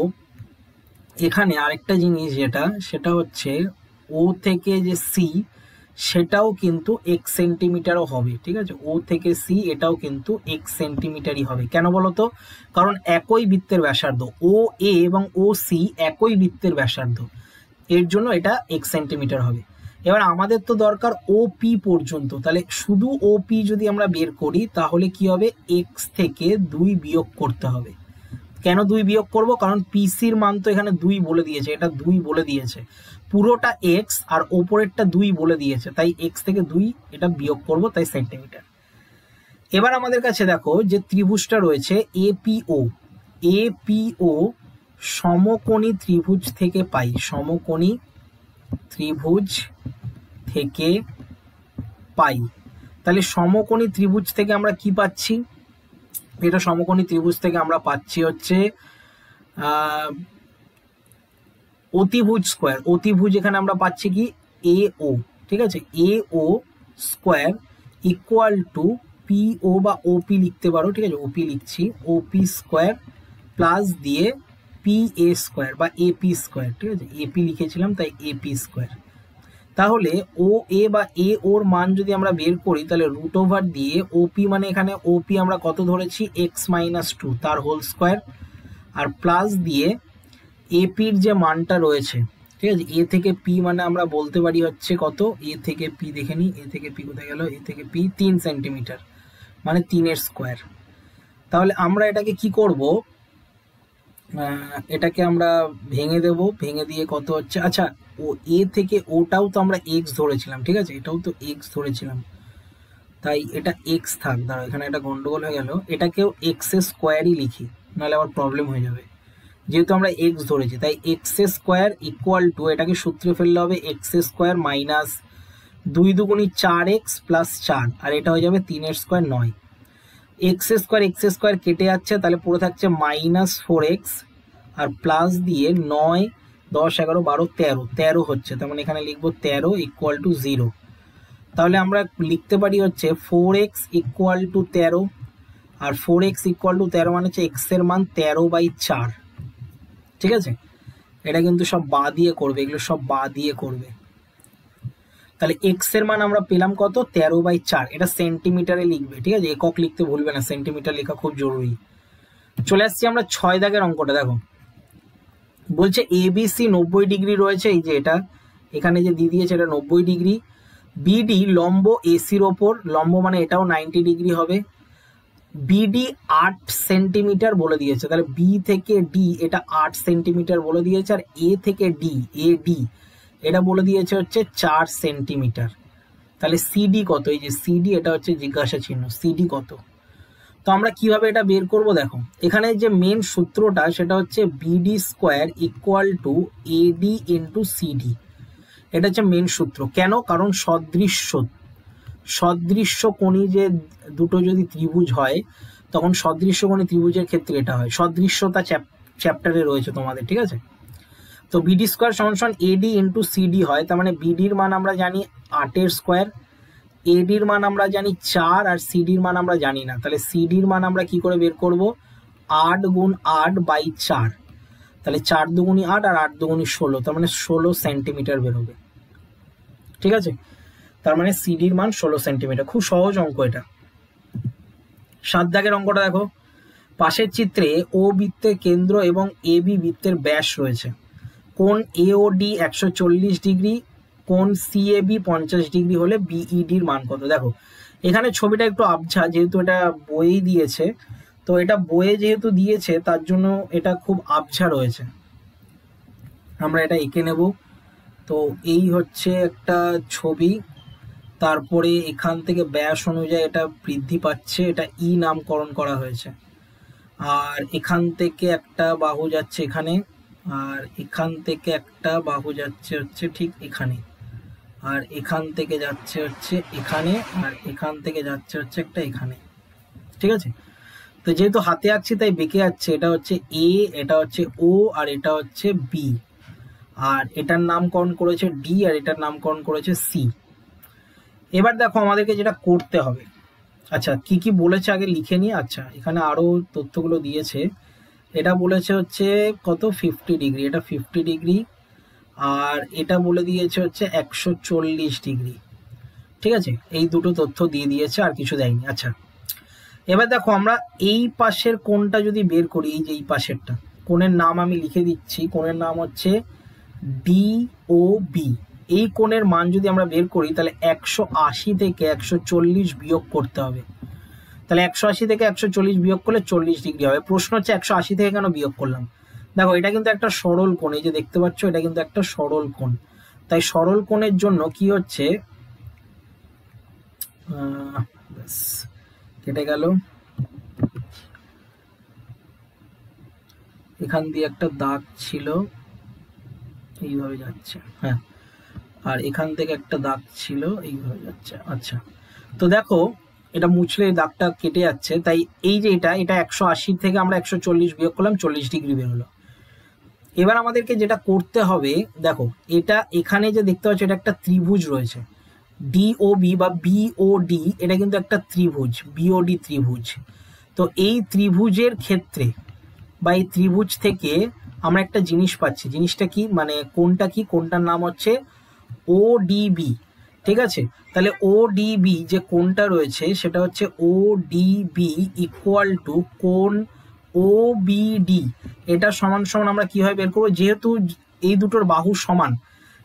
এখানে আরেকটা জিনিস যেটা, সেটা হচ্ছে ও থেকে যে সি সেটাও কিন্তু 1 সেন্টিমিটারও হবে, ঠিক আছে। ও থেকে সি এটাও কিন্তু 1 সেন্টিমিটারই হবে, কেন বলতো, কারণ একই বৃত্তের ব্যাসার্ধ, ও এ এবং ও সি একই বৃত্তের ব্যাসার্ধ, এর জন্য এটা 1 সেন্টিমিটার হবে। এবার আমাদের তো দরকার ওপি পর্যন্ত, তাহলে শুধু ওপি যদি আমরা বের করি তাহলে কি হবে, x থেকে 2 বিয়োগ করতে হবে, কেন 2 বিয়োগ করব? কারণ পিসির মান তো এখানে 2 বলে দিয়েছে, এটা 2 বলে দিয়েছে, পুরোটা এক্স আর ওপরেরটা 2 বলে দিয়েছে, তাই এক্স থেকে 2 এটা বিয়োগ করব, তাই সেন্টিমিটার। এবার আমাদের কাছে দেখো যে ত্রিভুজটা রয়েছে এপিও, এপিও সমকোণী ত্রিভুজ থেকে পাই, সমকোণী ত্রিভুজ থেকে পাই। তাহলে সমকোণী ত্রিভুজ থেকে আমরা কি পাচ্ছি? এটা সমকোণী ত্রিভুজ থেকে আমরা পাচ্ছি হচ্ছে অতিভুজ স্কোয়ার। অতিভুজ এখানে আমরা পাচ্ছি কি এও, ঠিক আছে, এও স্কোয়ার ইকুয়াল টু পিও বা ওপি লিখতে পারো, ঠিক আছে, ওপি লিখছি, ওপি স্কোয়ার প্লাস দিয়ে পি এ স্কোয়ার বা এপি স্কোয়ার, ঠিক আছে, এপি লিখেছিলাম তাই এপি স্কোয়ার। তাহলে ও এ বা এ ওর মান যদি আমরা বের করি তাহলে রুট ওভার দিয়ে ওপি মানে এখানে ওপি আমরা কত ধরেছি এক্স মাইনাস 2 তার হোল স্কোয়ার, আর প্লাস দিয়ে এপির যে মানটা রয়েছে, ঠিক আছে, এ থেকে পি মানে আমরা বলতে পারি হচ্ছে কত, এ থেকে পি দেখে নিই, এ থেকে পি কোথায় গেল, এ থেকে পি 3 সেন্টিমিটার মানে 3 স্কোয়ার। তাহলে আমরা এটাকে কি করব, এটাকে আমরা ভেঙে দেব, ভেঙে দিয়ে কত হচ্ছে, আচ্ছা ও এ থেকে ওটাও তো আমরা এক্স ধরেছিলাম, ঠিক আছে, এটাও তো এক্স ধরেছিলাম, তাই এটা এক্স থাক, দাঁড়া এখানে একটা গন্ডগোল হয়ে গেল, এটাকেও এক্স স্কোয়ারই লিখি, নাহলে আবার প্রবলেম হয়ে যাবে, যেহেতু আমরা এক্স ধরেছি তাই এক্স স্কোয়ার ইকুয়াল টু, এটাকে সূত্রে ফেললে হবে x square minus 2 দুগুণি 4x plus 4, আর এটা হয়ে যাবে 3 স্কোয়ার 9, এক্স স্কোয়ার কেটে যাচ্ছে, তাহলে পুরো থাকছে মাইনাস 4x আর প্লাস দিয়ে 9 10 11 12 13, 13 হচ্ছে, তার মানে এখানে লিখবো 13 ইকুয়াল টু 0। তাহলে আমরা লিখতে পারি হচ্ছে 4x ইকুয়াল টু 13, আর 4x ইকুয়াল টু 13 মানে হচ্ছে x এর মান 13/4, ঠিক আছে, এটা কিন্তু সব বাদ দিয়ে করবে, এগুলো সব বাদ দিয়ে করবে। তাহলে x এর মান আমরা পেলাম কত, 13/4, এটা সেন্টিমিটারে লিখবে, ঠিক আছে, একক লিখতে ভুলবে না, সেন্টিমিটার লেখা খুব জরুরি। চলে আসছি আমরা 6 দাগের অঙ্কটা, দেখো বলছে এবিসি 90 ডিগ্রি রয়েছে, এই যে এটা এখানে যে দিয়ে দিয়েছে এটা 90 ডিগ্রি, বিডি লম্ব এসির ওপর, লম্ব মানে এটাও 90 ডিগ্রি হবে, বিডি 8 সেন্টিমিটার বলে দিয়েছে, তাহলে বি থেকে ডি এটা 8 সেন্টিমিটার বলে দিয়েছে, আর এ থেকে ডি, এ ডি এটা বলে দিয়েছে হচ্ছে 4 সেন্টিমিটার। তাহলে সিডি কত, এই যে সিডি এটা হচ্ছে জিজ্ঞাসা চিহ্ন, সিডি কত। তো আমরা কিভাবে এটা বের করব, দেখো এখানে যে মেন সূত্রটা সেটা হচ্ছে BD square equal to eddy into CD, এটা হচ্ছে মেন সূত্র। কেন? কারণ সদৃশ্যকোণী যে দুটো যদি ত্রিভুজ হয় তখন সদৃশ্যকোণী ত্রিভুজের ক্ষেত্রে এটা হয়, সদৃশ্যতা চ্যাপ্টারে রয়েছে তোমাদের, ঠিক আছে। তো বিডি স্কোয়ার সমান এডি ইন্টু সিডি হয়, তার মানে বিডির মান আমরা জানি 8 স্কোয়ার, এডির মান আমরা জানি 4, আর সিডির মান আমরা জানি না, তাহলে সিডির মান আমরা কি করে বের করব, 8 গুণ 8/4, তাহলে 4 দুগুণি 8 আর 8 দুগুণি 16, তার মানে 16 সেন্টিমিটার বেরোবে, ঠিক আছে, তার মানে সিডির মান 16 সেন্টিমিটার। খুব সহজ অঙ্ক এটা। 7 দাগের অঙ্কটা দেখো, পাশের চিত্রে ও বৃত্তের কেন্দ্র এবং এ বি বৃত্তের ব্যাস রয়েছে, কোণ এওডি 140 ডিগ্রি, কোণ সিএবি 50 ডিগ্রি হলে বিইডির মান কত। দেখো এখানে ছবিটা একটু আবছা, যেহেতু এটা বইয়েই দিয়েছে, তো এটা বইয়ে যেহেতু দিয়েছে তার জন্য এটা খুব আবছা রয়েছে, আমরা এটা এঁকে নেব। তো এই হচ্ছে একটা ছবি, তারপরে এখান থেকে ব্যাস অনুযায়ী এটা বৃদ্ধি পাচ্ছে, এটা ই নামকরণ করা হয়েছে, আর এখান থেকে একটা বাহু যাচ্ছে এখানে, আর এখান থেকে একটা বাহু যাচ্ছে হচ্ছে ঠিক এখানে, আর এখান থেকে যাচ্ছে হচ্ছে এখানে, আর এখান থেকে যাচ্ছে হচ্ছে একটা এখানে, ঠিক আছে। তো যেহেতু হাতে আঁকছি তাই বেঁকে যাচ্ছে, এটা হচ্ছে এ, এটা হচ্ছে ও, আর এটা হচ্ছে বি, আর এটার নামকরণ করেছে ডি, আর এটার নামকরণ করেছে সি। এবার দেখো আমাদেরকে যেটা করতে হবে, আচ্ছা কি কি বলেছে আগে লিখে নিয়ে, আচ্ছা এখানে আরো তথ্যগুলো দিয়েছে, এটা বলেছে হচ্ছে কত 50 ডিগ্রি, এটা 50 ডিগ্রি, আর এটা বলে দিয়েছে হচ্ছে 140 ডিগ্রি, ঠিক আছে, এই দুটো তথ্য দিয়ে দিয়েছে, আর কিছু দেয়নি। আচ্ছা এবার দেখো আমরা এই পাশের কোণটা যদি বের করি, এই যে এই পাশেরটা কোণের নাম আমি লিখে দিচ্ছি, কোণের নাম হচ্ছে ডিওবি, এই কোণের মান যদি আমরা বের করি তাহলে 180 থেকে 140 বিয়োগ করতে হবে, তাহলে 180 থেকে 140 বিয়োগ করলে 40 ডিগ্রি হবে। প্রশ্ন হচ্ছে 180 থেকে কেন বিয়োগ করলাম। দেখো এটা কিন্তু একটা সরল কোণ, এই যে দেখতে পাচ্ছ এটা কিন্তু একটা সরল কোণ। তাই সরল কোণের জন্য কি হচ্ছে, কেটে গেল, এখান দিয়ে একটা দাগ ছিল এইভাবে যাচ্ছে, হ্যাঁ, আর এখান থেকে একটা দাগ ছিল এইভাবে যাচ্ছে। আচ্ছা, তো দেখো এটা মুছলে এই দাগটা কেটে যাচ্ছে। তাই এই যে এটা 180 থেকে আমরা 140 বিয়োগ করলাম, 40 ডিগ্রি বেরোলো। এবার আমাদেরকে যেটা করতে হবে, দেখো এটা এখানে যে দেখতে পাচ্ছ এটা একটা ত্রিভুজ রয়েছে, ডিওবি বা বিওডি, এটা কিন্তু একটা ত্রিভুজ, বিওডি ত্রিভুজ। তো এই ত্রিভুজের ক্ষেত্রে বা এই ত্রিভুজ থেকে আমরা একটা জিনিস পাচ্ছি। জিনিসটা কি, মানে কোনটা কি, কোনটার নাম হচ্ছে ওডিবি। ঠিক আছে, তাহলে ওডিবি যে কোনটা রয়েছে সেটা হচ্ছে ওডিবি ইকুয়াল টু কোন ওবিডি। এটা সমান সমান আমরা কিভাবে বের করবো, যেহেতু এই দুটোর বাহু সমান,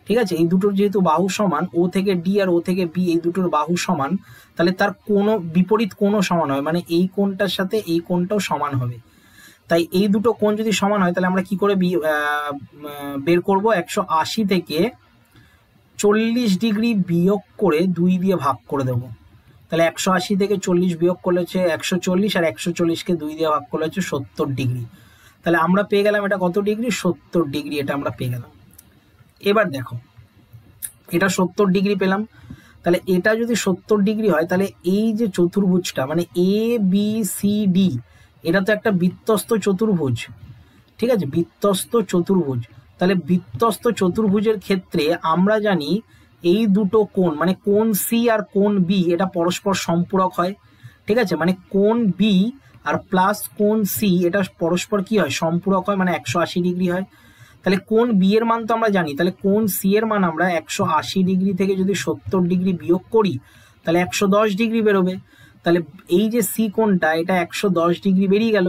ঠিক আছে, এই দুটোর যেহেতু বাহু সমান, ও থেকে ডি আর ও থেকে বি এই দুটোর বাহু সমান, তাহলে তার কোনো বিপরীত কোণও সমান হবে, মানে এই কোণটার সাথে এই কোণটাও সমান হবে। তাই এই দুটো কোণ যদি সমান হয় তাহলে আমরা কি করে বের করব, 180 থেকে 40 ডিগ্রি বিয়োগ করে 2 দিয়ে ভাগ করে দেবো। তাহলে 180 থেকে 40 বিয়োগ করলে হচ্ছে 140, আর 140কে 2 দিয়ে ভাগ করলে হচ্ছে 70 ডিগ্রি। তাহলে আমরা পেয়ে গেলাম এটা কত ডিগ্রি, 70 ডিগ্রি, এটা আমরা পেয়ে গেলাম। এবার দেখো এটা 70 ডিগ্রি পেলাম, তাহলে এটা যদি 70 ডিগ্রি হয় তাহলে এই যে চতুর্ভুজটা মানে এ বি সি ডি, এটা তো একটা বৃত্তস্থ চতুর্ভুজ, ঠিক আছে, বৃত্তস্থ চতুর্ভুজ। তাহলে বৃত্তস্থ চতুর্ভুজের ক্ষেত্রে আমরা জানি এই দুটো কোণ মানে কোণ সি আর কোণ বি এটা পরস্পর সম্পূরক হয়, ঠিক আছে, মানে কোণ বি আর প্লাস কোণ সি এটা পরস্পর কি হয়, সম্পূরক হয়, মানে 180 ডিগ্রি হয়। তাহলে কোণ বি এর মান তো আমরা জানি, তাহলে কোণ সি এর মান আমরা 180 ডিগ্রি থেকে যদি 70 ডিগ্রি বিয়োগ করি তাহলে 110 ডিগ্রি বেরোবে। তাহলে এই যে সি কোণটা এটা 110 ডিগ্রি বেরিয়ে গেল।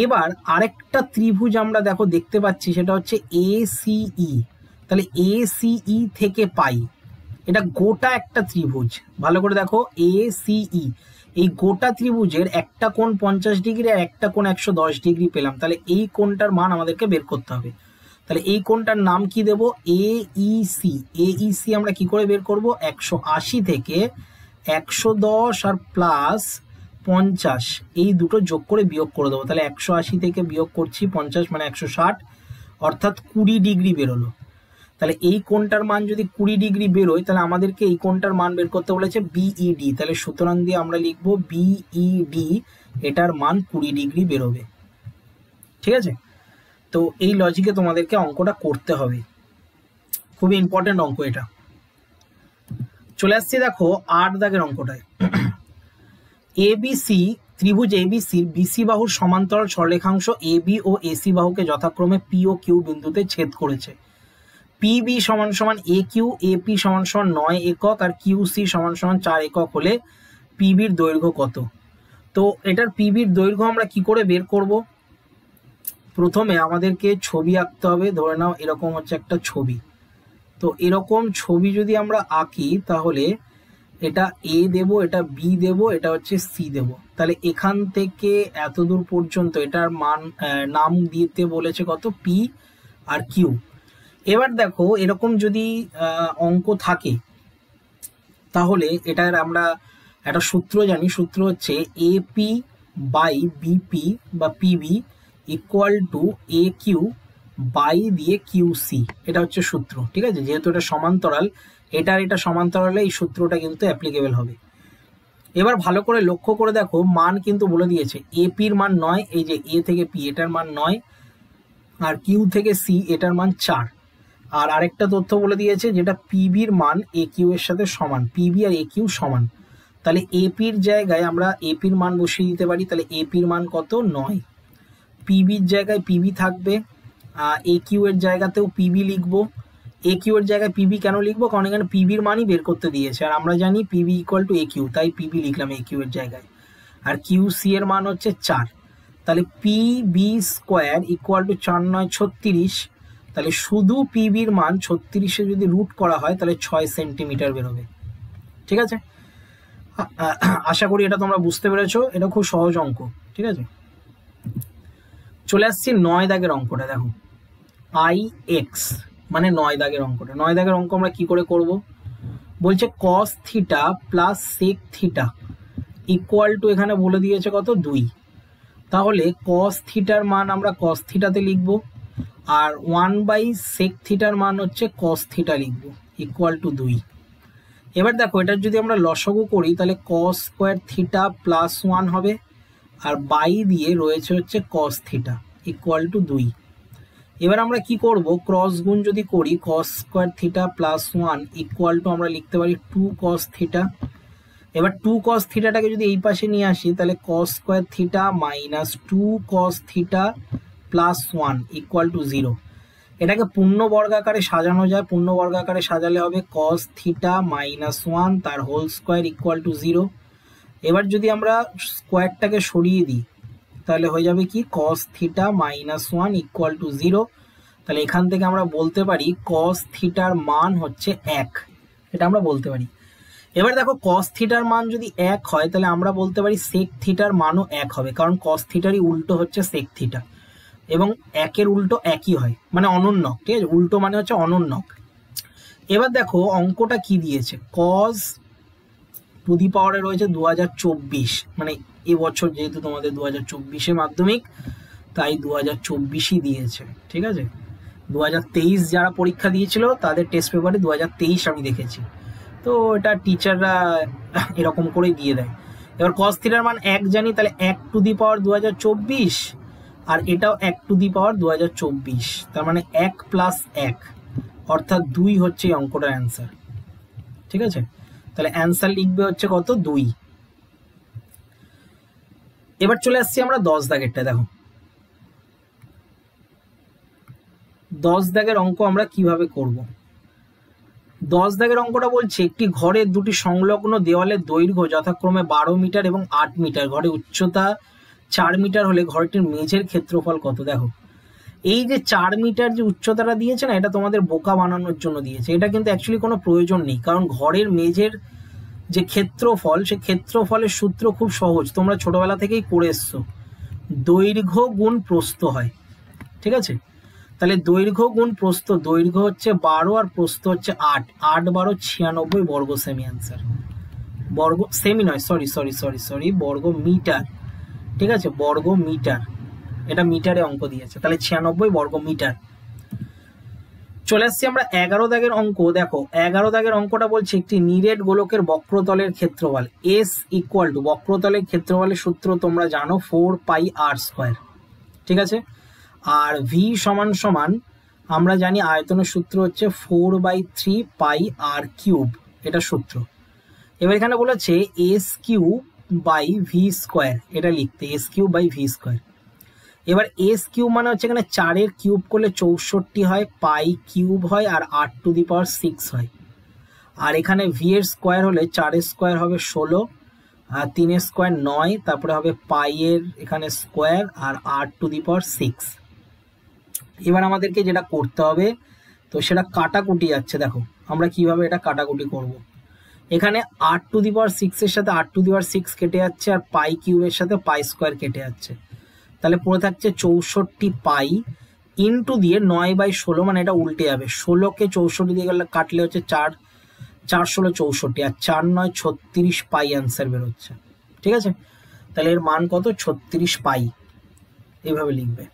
এবার আরেকটা ত্রিভুজ আমরা দেখো দেখতে পাচ্ছি, সেটা হচ্ছে এসিই। তাহলে এসিই থেকে পাই, এটা গোটা একটা ত্রিভুজ, ভালো করে দেখো এসিই, এই গোটা ত্রিভুজের একটা কোণ 50 ডিগ্রি আর একটা কোণ 110 ডিগ্রি পেলাম। তাহলে এই কোণটার মান আমাদেরকে বের করতে হবে। তাহলে এই কোণটার নাম কি দেব, এইসি। এইসি আমরা কি করে বের করব, 180 থেকে 110 আর প্লাস 50 এই দুটো যোগ করে বিয়োগ করে দেবো। তাহলে 180 থেকে বিয়োগ করছি 50 মানে 160, অর্থাৎ 20 ডিগ্রি বেরোলো। তাহলে এই কোণটার মান যদি 20 ডিগ্রি বেরোয় তাহলে আমাদেরকে এই কোণটার মান বের করতে বলেছে বিইডি। তাহলে সুতরাং দিয়ে আমরা লিখবো বিইডি, এটার মান 20 ডিগ্রি বেরোবে। ঠিক আছে, তো এই লজিকে তোমাদেরকে অঙ্কটা করতে হবে, খুবই ইম্পর্টেন্ট অঙ্ক এটা। চলে আসছি দেখো 8 দাগের অঙ্কটায়। এবিসি ত্রিভুজ এবিসির বিসি বাহুর সমান্তরাল সরলরেখাংশ এবি ও এসি বাহুকে যথাক্রমে পি ও কিউ বিন্দুতে ছেদ করেছে। পিবি সমান সমান এ কিউ, এপি সমান সমান 9 একক আর কিউসি সমান সমান 4 একক হলে পিবির দৈর্ঘ্য কত। তো এটার পিবির দৈর্ঘ্য আমরা কি করে বের করব, প্রথমে আমাদেরকে ছবি আঁকতে হবে। ধরে নাও এরকম হচ্ছে একটা ছবি, তো এরকম ছবি যদি আমরা আঁকি তাহলে এটা এ দেব, এটা বি দেব, এটা হচ্ছে সি দেব। তাহলে এখান থেকে এত দূর পর্যন্ত এটার মান নাম দিতে বলেছে কত, পি আর কিউ। এবার দেখো এরকম যদি অঙ্ক থাকে তাহলে এটার আমরা একটা সূত্র জানি, সূত্র হচ্ছে এপি বাই বিপি বা PB equal to A Q by দিয়ে কিউসি, এটা হচ্ছে সূত্র। ঠিক আছে, যেহেতু এটা সমান্তরাল, এটা সমান্তরালে এই সূত্রটা কিন্তু অ্যাপ্লিকেবল হবে। এবার ভালো করে লক্ষ্য করে দেখো মান কিন্তু বলে দিয়েছে, এপির মান 9, এই যে এ থেকে পি এটার মান 9, আর কিউ থেকে সি এটার মান 4। আর আরেকটা তথ্য বলে দিয়েছে যেটা পিবির মান এ কিউ এর সাথে সমান, পিবি আর এ কিউ সমান। তাহলে এপির জায়গায় আমরা এপির মান বসিয়ে দিতে পারি। তাহলে এপির মান কত, 9। পিবির জায়গায় পিবি থাকবে, এ কিউ এর জায়গাতেও পিবি লিখবো। এ কিউ এর জায়গায় পিবি কেন লিখবো, কারণ এখানে পিবির মানই বের করতে দিয়েছে, আর আমরা জানি PB equal to A Q, তাই পিবি লিখলাম এ কিউ এর জায়গায়। আর কিউ সি এর মান হচ্ছে 4। তাহলে পিবি স্কোয়ার ইকুয়াল টু 4 9 36। তাহলে শুধু পিবির মান 36-এ যদি রুট করা হয় তাহলে 6 সেন্টিমিটার বেরোবে। ঠিক আছে, আশা করি এটা তোমরা বুঝতে পেরেছো, এটা খুব সহজ অঙ্ক। ঠিক আছে, চলে আসছি 9 দাগের অঙ্কটা। দেখো আই এক্স মানে 9 দাগের অঙ্কটা। 9 দাগের অঙ্ক আমরা কি করে করব? বলছে cos theta plus sec theta equal to, এখানে বলে দিয়েছে কত, 2। তাহলে কস থিটার মান আমরা কস থিটাতে লিখবো, আর 1 সেক থিটার মান হচ্ছে কস থিটা লিখবো, ইকুয়াল টু 2। এবার দেখো এটার যদি আমরা লসাগু করি তাহলে কস স্কোয়ার থিটা প্লাস 1 হবে, আর বাই দিয়ে রয়েছে হচ্ছে কস থিটা ইকুয়াল টু 2। এবার আমরা কি করব, ক্রস গুণ যদি করি, cos square theta plus 1 equal to আমরা লিখতে পারি 2 কস থিটা। এবার 2 কস থিটাটাকে যদি এই পাশে নিয়ে আসি তাহলে cos square theta minus 2 cos theta plus 1 equal to 0। এটাকে পূর্ণ বর্গাকারে সাজানো যায়, পূর্ণ বর্গাকারে সাজালে হবে কস থিটা মাইনাস 1 তার হোল স্কোয়ার ইকুয়াল টু 0। এবার যদি আমরা স্কোয়ারটাকে সরিয়ে দিই তাহলে হয়ে যাবে কি, cos theta minus 1 equal to 0। তাহলে এখান থেকে আমরা বলতে পারি কস থিটার মান হচ্ছে 1, এটা আমরা বলতে পারি। এবার দেখো কস থিটার মান যদি 1 হয় তাহলে আমরা বলতে পারি সেক থিটার মানও 1 হবে, কারণ কস থিটারই উল্টো হচ্ছে সেক থিটা, এবং 1-এর উল্টো একই হয়, মানে অনন্যক। ঠিক আছে, উল্টো মানে হচ্ছে অনন্যক। এবার দেখো অঙ্কটা কি দিয়েছে, কস টু দি পাওয়ারে রয়েছে 2024, মানে এবছর যেহেতু তোমাদের 2024-এ মাধ্যমিক, তাই 2024ই দিয়েছে। ঠিক আছে, 2023 যারা পরীক্ষা দিয়েছিল তাদের টেস্ট পেপারে 2023 আমি দেখেছি, তো এটা টিচাররা এরকম করেই দিয়ে দেয়। এবার কস থিটার মান 1 জানি, তাহলে 1 টু দি পাওয়ার 2024, আর এটাও 1 টু দি পাওয়ার 2024, তার মানে 1 প্লাস 1 অর্থাৎ 2 হচ্ছে এই অঙ্কটার অ্যান্সার। ঠিক আছে, তাহলে অ্যান্সার লিখবে হচ্ছে কত, 2। এবার চলে আসছি আমরা 10 দাগেরটা। দেখো 10 দাগের অঙ্ক আমরা কিভাবে করব। 10 দাগের অঙ্কটা বলছে একটি ঘরের দুটি সংলগ্ন দেওয়ালের দৈর্ঘ্য যথাক্রমে 12 মিটার এবং 8 মিটার, ঘরের উচ্চতা 4 মিটার হলে ঘরটির মেঝের ক্ষেত্রফল কত। দেখো এই যে 4 মিটার যে উচ্চতাটা দিয়েছে না, এটা তোমাদের বোকা বানানোর জন্য দিয়েছে, এটা কিন্তু অ্যাকচুয়ালি কোনো প্রয়োজন নেই, কারণ ঘরের মেঝের যে ক্ষেত্রফল, সে ক্ষেত্রফলের সূত্র খুব সহজ, তোমরা ছোটবেলা থেকেই করে এসছো, দৈর্ঘ্য গুণ প্রস্থ হয়। ঠিক আছে, তাহলে দৈর্ঘ্য গুণ প্রস্থ, দৈর্ঘ্য হচ্ছে 12 আর প্রস্থ হচ্ছে 8, 8 12 96 বর্গ সেমি অ্যান্সার। বর্গ সেমি নয়, সরি বর্গ মিটার। ঠিক আছে, বর্গ মিটার, এটা মিটারে অঙ্ক দিয়েছে, তাহলে 96 বর্গ মিটার। চলে আসছি আমরা 11 দাগের অঙ্ক। দেখো 11 দাগের অঙ্কটা বলছে একটি নিরেট গোলকের বক্রতলের ক্ষেত্রফল এস ইকুয়াল টু, বক্রতলের ক্ষেত্রফলের সূত্র তোমরা জানো 4 পাই আর স্কোয়ার। ঠিক আছে, আর ভি সমান সমান আমরা জানি আয়তনের সূত্র হচ্ছে 4/3 পাই আর কিউব, এটা সূত্র। এবার এখানে বলেছে S cube by V square, এটা লিখতে S cube by V square. এবার এস কিউব মানে হচ্ছে এখানে 4-এর কিউব করলে 64 হয়, পাই কিউব হয়, আর 8 টু দি পাওয়ার 6 হয়। আর এখানে ভি এর স্কোয়ার হলে 4-এর স্কোয়ার হবে 16, আর 3-এর স্কোয়ার 9, তারপরে হবে পাই এর এখানে স্কোয়ার, আর 8 টু দি পাওয়ার 6। এবার আমাদেরকে যেটা করতে হবে, তো সেটা কাটাকুটি যাচ্ছে। দেখো আমরা কিভাবে এটা কাটাকুটি করব। এখানে 8 টু দি পাওয়ার 6 এর সাথে 8 টু দি পাওয়ার 6 কেটে যাচ্ছে, আর পাই কিউবের সাথে পাই স্কোয়ার কেটে যাচ্ছে, তাহলে পড়ে থাকছে 64 পাই ইন্টু দিয়ে 9/16, মানে এটা উল্টে যাবে, 16কে 64 দিয়ে গেলে কাটলে হচ্ছে 4 16 64, আর 4 9 36 পাই অ্যান্সার বেরোচ্ছে। ঠিক আছে, তাহলে এর মান কত, 36 পাই, এইভাবে লিখবে।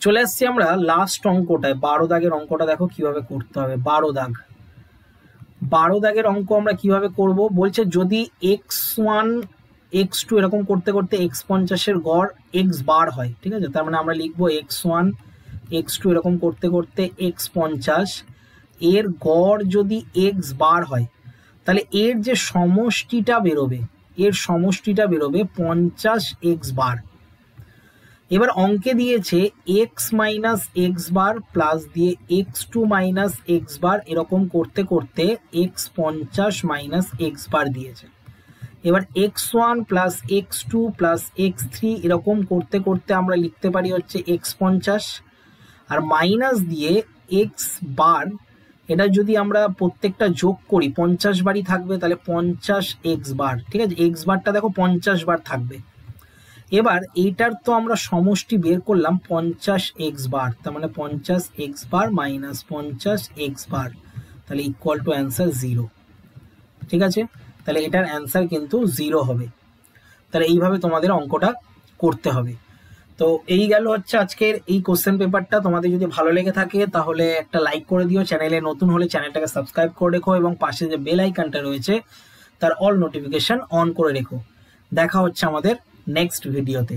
চলে আসছি আমরা লাস্ট অঙ্কটায়, 12 দাগের অঙ্কটা। দেখো কিভাবে করতে হবে। 12 দাগের অঙ্ক আমরা কিভাবে করব, বলছে যদি x1 x2 এরকম করতে করতে x50-এর গড় x বার হয়। ঠিক আছে, তার মানে আমরা লিখবো x1 x2 এরকম করতে করতে x50 এর গড় যদি x বার হয়, তাহলে এর যে সমষ্টিটা বেরোবে, 50x বার। এবার অঙ্কে দিয়েছে x minus x bar plus দিয়ে x2 মাইনাস এক্স বার, এরকম করতে করতে x50 মাইনাস এক্স বার দিয়েছে। এবার x1 plus x2 plus x3 এরকম করতে করতে আমরা লিখতে পারি হচ্ছে x50, আর মাইনাস দিয়ে x বার এটা যদি আমরা প্রত্যেকটা যোগ করি 50 বারই থাকবে, তাহলে 50x বার, ঠিক আছে, x বারটা দেখো 50 বার থাকবে। এবার এইটার তো আমরা সমষ্টি বের করলাম 50x বার, তার মানে 50x বার মাইনাস 50x বার, তাহলে ইকুয়াল টু অ্যান্সার 0। ঠিক আছে, তাহলে এটার অ্যান্সার কিন্তু 0 হবে। তাহলে এইভাবে তোমাদের অঙ্কটা করতে হবে। তো এই গেল হচ্ছে আজকের এই কোশ্চেন পেপারটা। তোমাদের যদি ভালো লেগে থাকে তাহলে একটা লাইক করে দিও, চ্যানেলে নতুন হলে চ্যানেলটাকে সাবস্ক্রাইব করে রেখো এবং পাশে যে বেল আইকনটা রয়েছে তার অল নোটিফিকেশন অন করে রেখো। দেখা হচ্ছে আমাদের নেক্সট ভিডিওতে।